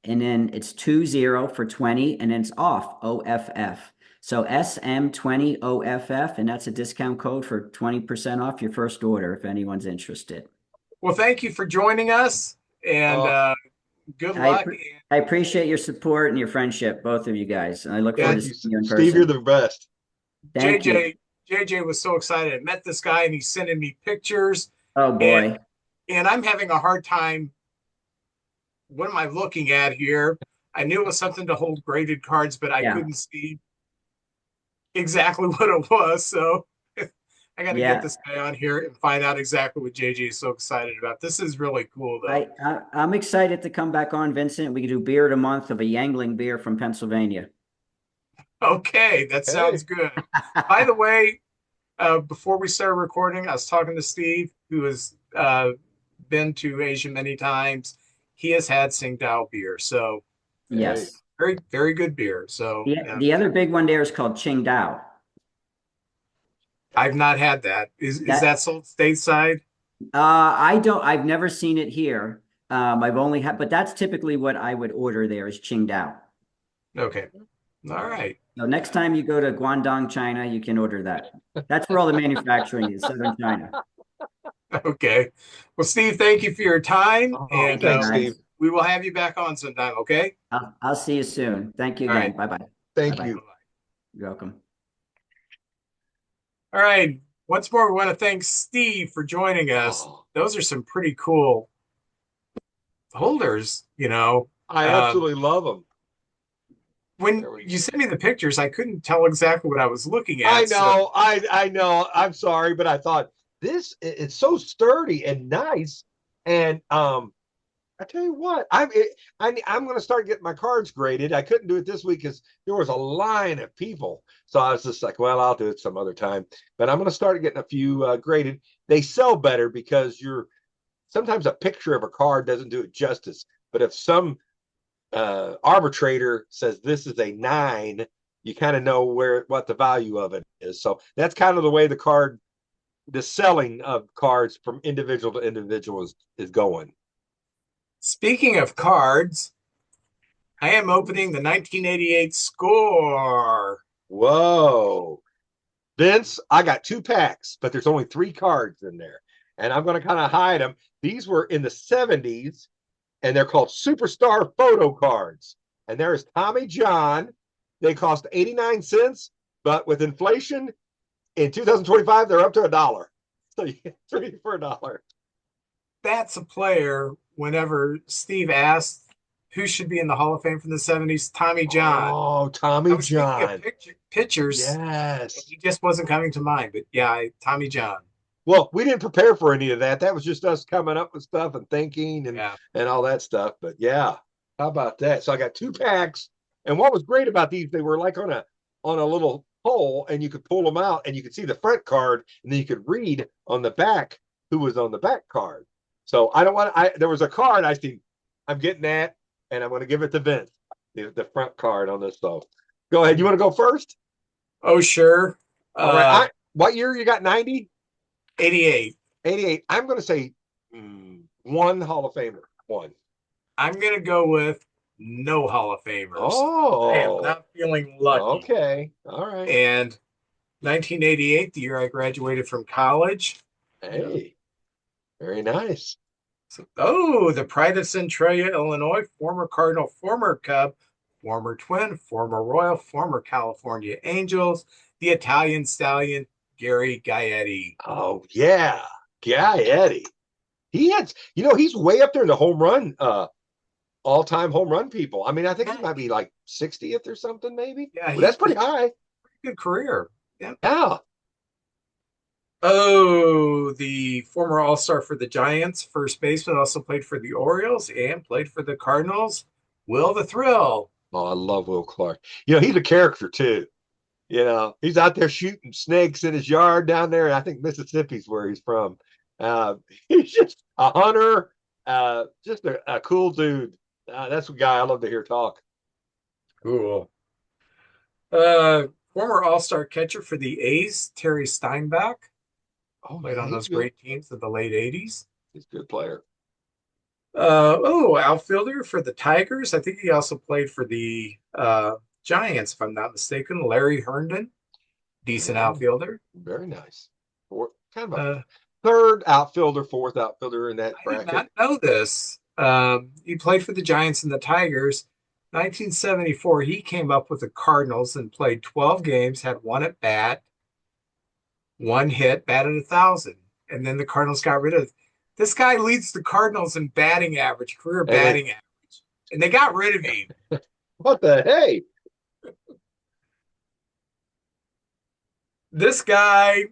and then it's 20 for 20, and then it's off, OFF. So SM20 OFF, and that's a discount code for 20% off your first order if anyone's interested. Well, thank you for joining us, and Oh, good I, luck. I appreciate your support and your friendship, both of you guys. And I look forward Yeah, to thank seeing you, you in Steve. You're person. the best. Thank you. JJ was so excited. I met this guy, and he's sending me pictures, Oh and boy. I'm having a hard time. What am I looking at here? I knew it was something to hold graded cards, but I Yeah. couldn't see exactly what it was. So I got to get Yeah. this guy on here and find out exactly what JJ is so excited about. This is really cool, though. I'm excited to come back on, Vincent. We can do beer of the month of a Yangling beer from Pennsylvania. Okay, that Hey, sounds good. By the way, before we started recording, I was talking to Steve, who has been to Asia many times. He has had Tsingtao beer, so hey. Yes. very, very good beer. So yeah, The other big one there is called Qingdao. I've not had that. Is That that sold stateside? I've never seen it here. I've only had, but that's typically what I would order there is Qingdao. Okay, all right. So next time you go to Guangdong, China, you can order that. That's where all the manufacturing is, southern China. Okay. Well, Steve, thank you for your time, Oh, Thank and you, thanks, guys. Steve. we will have you back on sometime. Okay. I'll see you soon. Thank you All right. again. Bye bye. Bye Thank bye. you. You're welcome. All right. Once more, we want to thank Steve for joining us. Oh, Those are some pretty cool holders, I Um, absolutely love them. when There we you go. sent me the pictures, I couldn't tell exactly what I was looking I at. So, know, I know. I'm sorry, but I thought it's so sturdy and nice. And I tell you what, I'm going to start getting my cards graded. I couldn't do it this week because there was a line of people, so I was just like, well, I'll do it some other time. But I'm going to start getting a few graded. They sell better because sometimes a picture of a card doesn't do it justice. But if some arbitrator says this is a 9, you kind of know what the value of it is. So that's kind of the way the selling of cards from individual to individual is going. speaking of cards, I am opening the 1988 score. Whoa. Vince, I got 2 packs, but there's only 3 cards in there. And I'm going to kind of hide them. These were in the 70s, and they're called Superstar Photo Cards. And there's Tommy John. They cost 89 cents, but with inflation in 2025, they're up to $1. So you get 3 for $1. That's a player. Whenever Steve asked who should be in the Hall of Fame from the 70s, Tommy John. Oh, I Tommy was thinking of John. pictures. Yes. He just wasn't coming to mind. But yeah, Tommy John. Well, we didn't prepare for any of that. That was just us coming up with stuff and thinking and all that stuff. But yeah, how about that? So I got 2 packs. And what was great about these, they were like on a little pole, and you could pull them out and you could see the front card, and then you could read on the back who was on the back card. So I don't want to, there was a card I see I'm getting that, and I'm going to give it to Vince, the front card on this. So go ahead. You want to go first? Oh, sure. All right. What year you got? 90? 88. 88. I'm going to say one Hall of Famer. One. I'm going to go with no Hall of Famers. Oh. I am not feeling lucky. Okay. All right. And 1988, the year I graduated from college. Hey, very nice. So, the pride of Centralia, Illinois, former Cardinal, former Cub, former Twin, former Royal, former California Angels, the Italian Stallion, Gary Gaetti. Oh, yeah. Gaetti. He had, he's way up there in the home run, all-time home run people. I mean, I think he might be like 60th or something, maybe. Yeah, that's pretty high. Good career. Yeah. Yeah. Oh, the former All-Star for the Giants, first baseman, also played for the Orioles and played for the Cardinals, Will the Thrill. Oh, I love Will Clark. He's a character too. He's out there shooting snakes in his yard down there. I think Mississippi's where he's from. He's just a hunter, just a cool dude. That's a guy I love to hear talk. Cool. Former All-Star catcher for the A's, Terry Steinbach. Played on those great teams of the late 80s. He's a good player. Outfielder for the Tigers. I think he also played for the Giants, if I'm not mistaken. Larry Herndon, decent outfielder. Very nice. Kind of a third outfielder, fourth outfielder in that bracket. I did not know this. He played for the Giants and the Tigers. 1974, he came up with the Cardinals and played 12 games, had one at bat, one hit, batted 1,000. And then the Cardinals got rid of. This guy leads the Cardinals in batting average, career batting average. And they got rid of him. What the hey? This guy,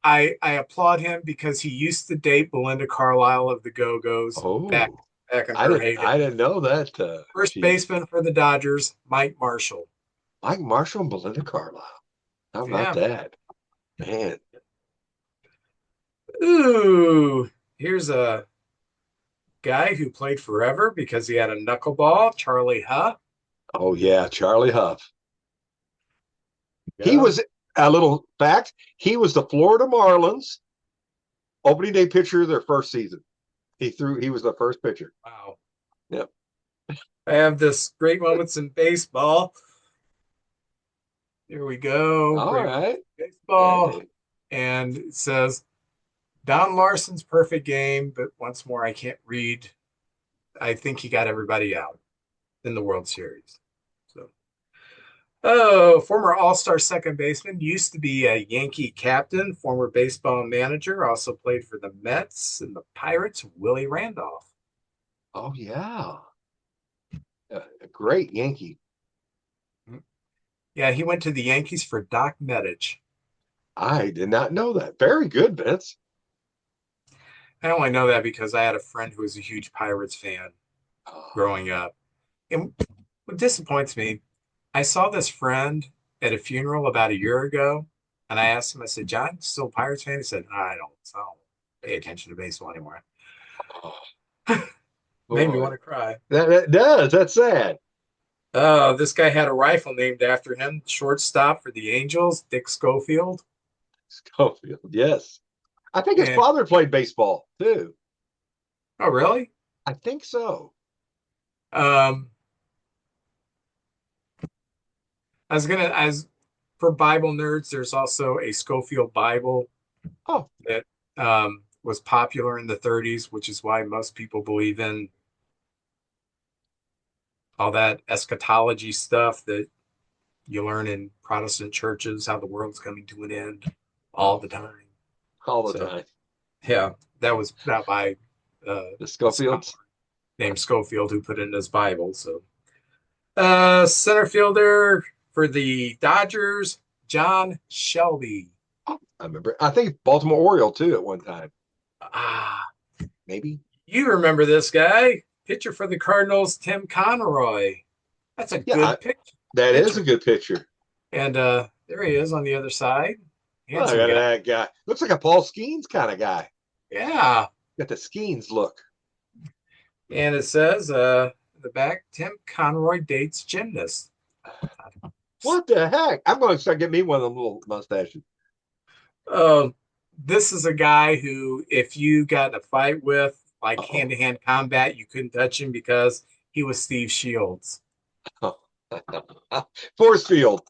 I applaud him because he used to date Belinda Carlisle of the Go-Go's back in her heyday. I didn't know that. First baseman for the Dodgers, Mike Marshall. Mike Marshall and Belinda Carlisle. How about that? Man. Ooh, here's a guy who played forever because he had a knuckleball, Charlie Huff. Oh, yeah, Charlie Huff. Yeah. He was, a little fact, he was the Florida Marlins opening day pitcher of their first season. He was the first pitcher. Wow. Yep. I have this great moments in baseball. Here we go. All right. Baseball. Hey. And it says, Don Larson's perfect game, but once more, I can't read. I think he got everybody out in the World Series. Former All-Star second baseman, used to be a Yankee captain, former baseball manager, also played for the Mets and the Pirates, Willie Randolph. Oh, yeah. A great Yankee. Yeah, he went to the Yankees for Doc Medich. I did not know that. Very good, Vince. I only know that because I had a friend who was a huge Pirates fan growing up. And what disappoints me, I saw this friend at a funeral about a year ago, and I asked him, I said, John, still a Pirates fan? He said, I don't pay attention to baseball anymore. Made me want to cry. That does. That's sad. This guy had a rifle named after him, shortstop for the Angels, Dick Schofield. Schofield, yes. I think his father played baseball, too. Oh, really? I think so. As for Bible nerds, there's also a Schofield Bible that was popular in the 30s, which is why most people believe in all that eschatology stuff that you learn in Protestant churches, how the world's coming to an end all the time. All the time. Yeah, that was not by the Schofields named Schofield who put it in his Bible. So, center fielder for the Dodgers, John Shelby. I remember. I think Baltimore Oriole too at one time. Ah, Maybe. you remember this guy? Pitcher for the Cardinals, Tim Conroy. That's a Yeah, good that is a pitcher. good picture. And there he is on the other side. Look Handsome at guy. that guy. Looks like a Paul Skeens kind of guy. Yeah. Got the Skeens look. And it says in the back, Tim Conroy dates gymnast. What the heck? I'm going to start getting me one of them little mustaches. Um, this is a guy who, if you got in a fight with, like hand-to-hand combat, you couldn't touch him because he was Steve Shields. Force field.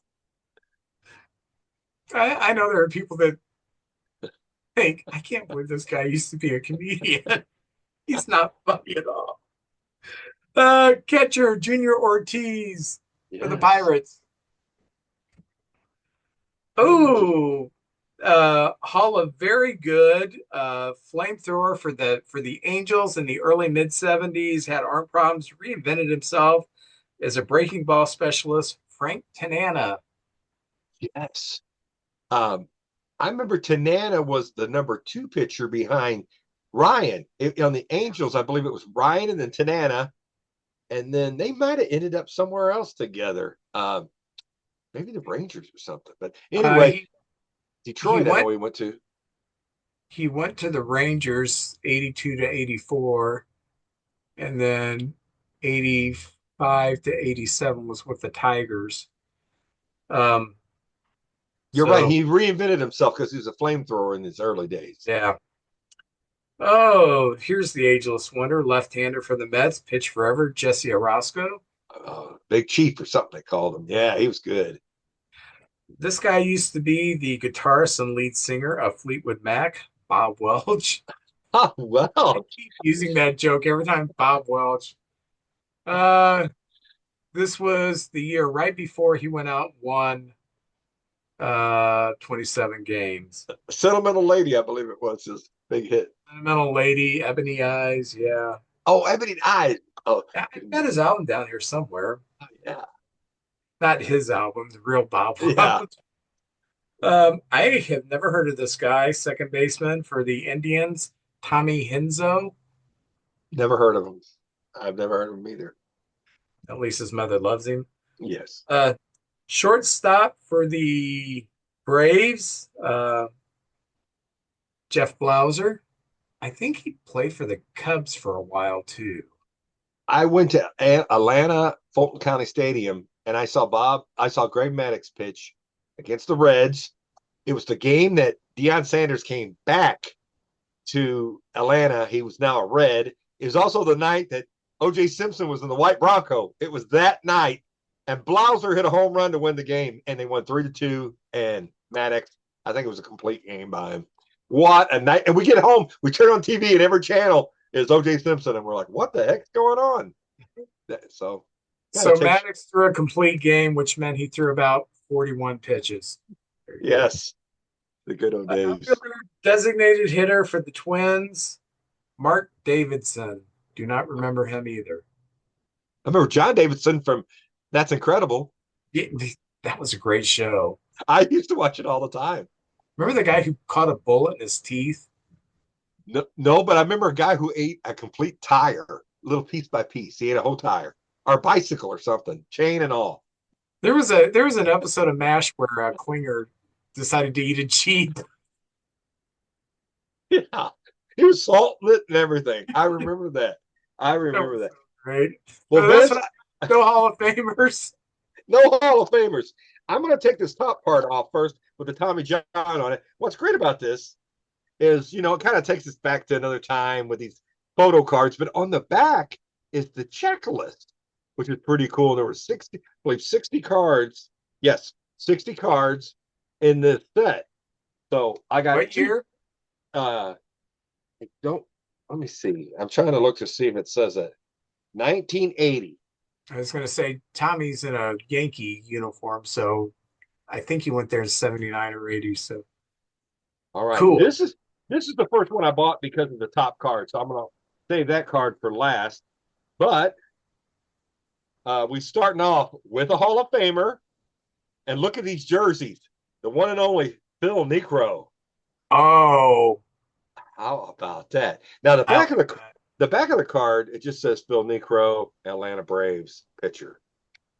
I know there are people that think, I can't believe this guy used to be a comedian. He's not funny at all. Catcher Junior Ortiz for the Pirates. Oh, Hall of Very Good flamethrower for the Angels in the early mid 70s, had arm problems, reinvented himself as a breaking ball specialist, Frank Tanana. Yes. I remember Tanana was the number 2 pitcher behind Ryan. On the Angels, I believe it was Ryan and then Tanana. And then they might have ended up somewhere else together. Maybe the Rangers or something. But anyway, Detroit, I know he went to. He went to the Rangers 82 to 84, and then 85 to 87 was with the Tigers. You're right. He reinvented himself because he was a flamethrower in his early days. Yeah. Oh, here's the ageless wonder, left-hander for the Mets, pitch forever, Jesse Orosco. Big Chief or something they called him. Yeah, he was good. This guy used to be the guitarist and lead singer of Fleetwood Mac, Bob Welch. Oh, well. I keep using that joke every time, Bob Welch. This was the year right before he went out and won 27 games. Sentimental Lady, I believe it was his big hit. Sentimental Lady, Ebony Eyes, yeah. Oh, Ebony Eyes. Oh, I've got his album down here somewhere. Oh, yeah. Not his album, the real Bob Welch. Yeah. I have never heard of this guy, second baseman for the Indians, Tommy Hinzo. Never heard of him. I've never heard of him either. At least his mother loves him. Yes. Shortstop for the Braves, Jeff Blauser. I think he played for the Cubs for a while too. I went to Atlanta, Fulton County Stadium, and I saw Greg Maddux pitch against the Reds. It was the game that Deion Sanders came back to Atlanta. He was now a Red. It was also the night that O.J. Simpson was in the White Bronco. It was that night, and Blauser hit a home run to win the game, and they won 3-2. And Maddux, I think it was a complete game by him. What a night! And we get home, we turn on TV, and every channel is O.J. Simpson, and we're like, "What the heck's going on?" So Maddux threw a complete game, which meant he threw about 41 pitches. Yes, the good old days. Designated hitter for the Twins, Mark Davidson. Do not remember him either. I remember John Davidson from That's Incredible. Yeah, that was a great show. I used to watch it all the time. Remember the guy who caught a bullet in his teeth? No, but I remember a guy who ate a complete tire, little piece by piece. He ate a whole tire, or a bicycle or something, chain and all. There was an episode of MASH where Klinger decided to eat a Jeep. Yeah, he was salting it and everything. I remember that. Right. Well, no Hall of Famers. No Hall of Famers. I'm going to take this top part off first with the Tommy John on it. What's great about this is, it kind of takes us back to another time with these photo cards, but on the back is the checklist, which is pretty cool. There were 60 cards. Yes, 60 cards in this set. So I got what year? Let me see. I'm trying to look to see if it says it. 1980. I was going to say Tommy's in a Yankee uniform, so I think he went there in 79 or 80. So, all right, cool. This is the first one I bought because of the top card, so I'm going to save that card for last. But we starting off with a Hall of Famer, and look at these jerseys. The one and only Phil Niekro. Oh, How about that? Now I like that. the back of the card, it just says Phil Niekro, Atlanta Braves pitcher.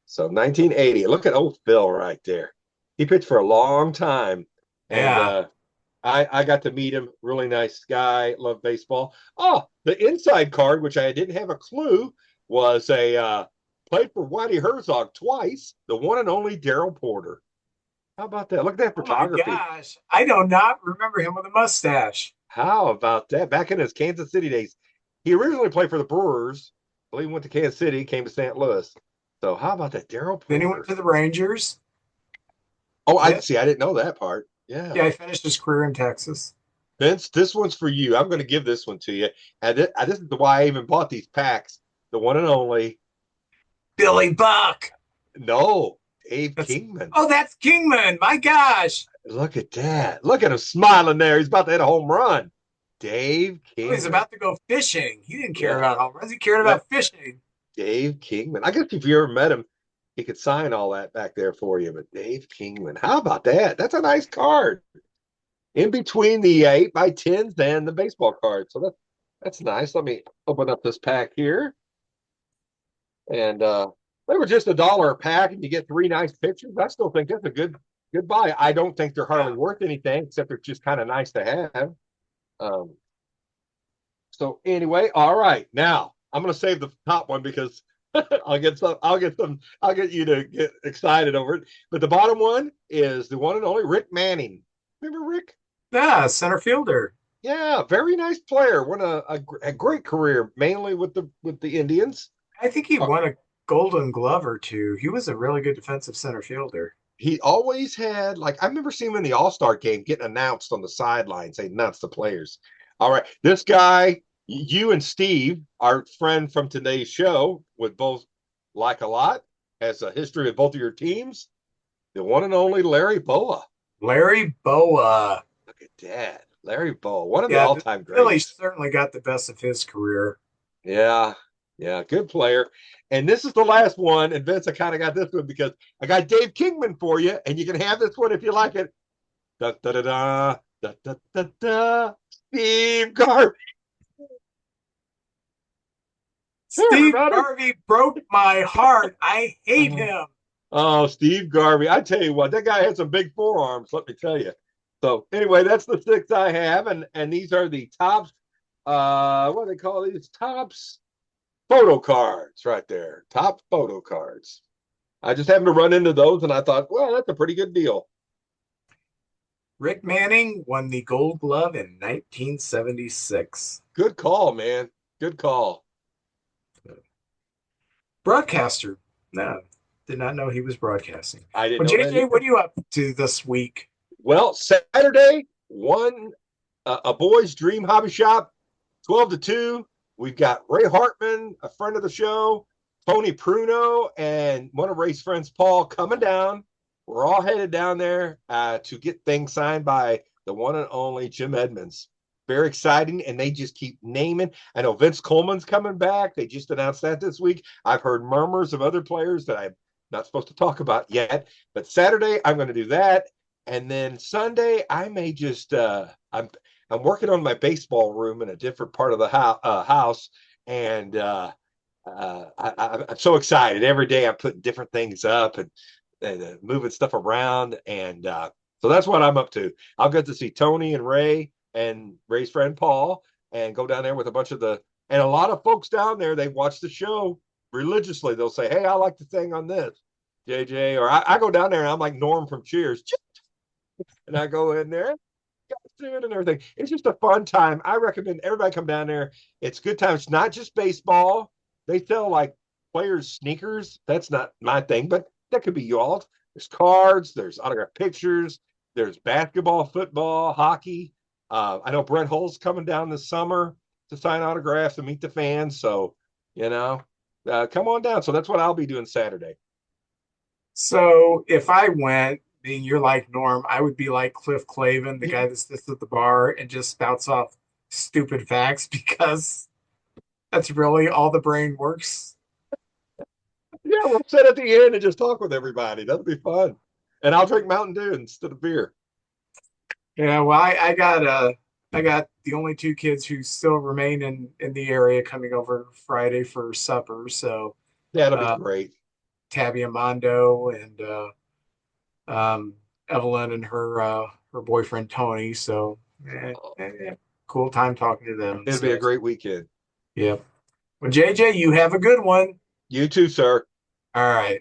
So 1980. Look at old Phil right there. He pitched for a long time, and Yeah. I got to meet him. Really nice guy. Love baseball. Oh, the inside card, which I didn't have a clue, was a played for Whitey Herzog twice. The one and only Daryl Porter. How about that? Look at that Oh my photography. gosh. I do not remember him with a mustache. How about that? Back in his Kansas City days, he originally played for the Brewers. Well, he went to Kansas City, came to St. Louis. So how about that, Daryl Then he went Porter? to the Rangers. Oh, I Yeah. see. I didn't know that part. Yeah, Yeah, he finished his career in Texas. Vince, this one's for you. I'm going to give this one to you. And this is why I even bought these packs. The one and only. Billy Buck. No, Dave That's Kingman. Oh, that's Kingman. My gosh. Look at that. Look at him smiling there. He's about to hit a home run. Dave Oh, he's Kingman. about to go fishing. He didn't care Yeah. about home runs. He cared Yeah. about fishing. Dave Kingman. I guess if you ever met him, he could sign all that back there for you. But Dave Kingman, how about that? That's a nice card. In between the 8x10s and the baseball card. So that's nice. Let me open up this pack here. And they were just $1 a pack, and you get 3 nice pictures. I still think that's a good buy. I don't think they're hardly worth anything, except they're just kind of nice to have. Um, so anyway, all right. Now I'm gonna save the top one because I'll get you to get excited over it. But the bottom one is the one and only Rick Manning. Remember Rick? Yeah, center fielder. Yeah, very nice player. Won a great career, mainly with the Indians. I think he won a Golden Glove or two. He was a really good defensive center fielder. He always had, like, I remember seeing him in the All-Star game getting announced on the sidelines. They announce the players. All right, this guy, you and Steve, our friend from today's show, would both like a lot, has a history with both of your teams. The one and only Larry Boa. Larry Boa. Look at that. Larry Boa, one of the Yeah, all-time the Phillies greats. certainly got the best of his career. Yeah, yeah, good player. And this is the last one. And Vince, I kind of got this one because I got Dave Kingman for you, and you can have this one if you like it. Da da da da da da da da. Steve Garvey. Steve Garvey broke my heart. I hate him. Oh, Steve Garvey. I tell you what, that guy had some big forearms, let me tell you. So anyway, that's the 6 I have, and these are the tops. What do they call these? Tops photo cards right there. Top photo cards. I just happened to run into those, and I thought, well, that's a pretty good deal. Rick Manning won the Gold Glove in 1976. Good call, man. Good call. Broadcaster. No, did not know he was broadcasting. I didn't Well, know that JJ, either. what are you up to this week? Well, Saturday, a boys' dream hobby shop, 12 to 2. We've got Ray Hartman, a friend of the show, Tony Pruno, and one of Ray's friends, Paul, coming down. We're all headed down there to get things signed by the one and only Jim Edmonds. Very exciting, and they just keep naming. I know Vince Coleman's coming back. They just announced that this week. I've heard murmurs of other players that I'm not supposed to talk about yet. But Saturday, I'm going to do that. And then Sunday, I may just I'm working on my baseball room in a different part of the house, and I'm so excited. Every day I'm putting different things up and moving stuff around, and so that's what I'm up to. I'll get to see Tony and Ray and Ray's friend Paul, and go down there with a lot of folks down there. They watch the show religiously. They'll say, "Hey, I like to sing on this, JJ," or I go down there and I'm like Norm from Cheers. And I go in there, and everything. It's just a fun time. I recommend everybody come down there. It's good time. It's not just baseball. They sell like players' sneakers. That's not my thing, but that could be y'all's. There's cards. There's autograph pictures. There's basketball, football, hockey. I know Brett Hull's coming down this summer to sign autographs and meet the fans. So, come on down. So that's what I'll be doing Saturday. So if I went, being you're like Norm, I would be like Cliff Clavin, the guy that sits at the bar and just spouts off stupid facts because that's really all the brain works. Yeah, we'll sit at the end and just talk with everybody. That'll be fun. And I'll drink Mountain Dew instead of beer. Yeah, well, I got the only two kids who still remain in the area coming over Friday for supper. So That'll be uh, great. Tabby Amando and um, Evelyn and her boyfriend Tony. So cool time talking to them. It'll be a So great weekend. yeah. Well, JJ, you have a good one. You too, sir. All right.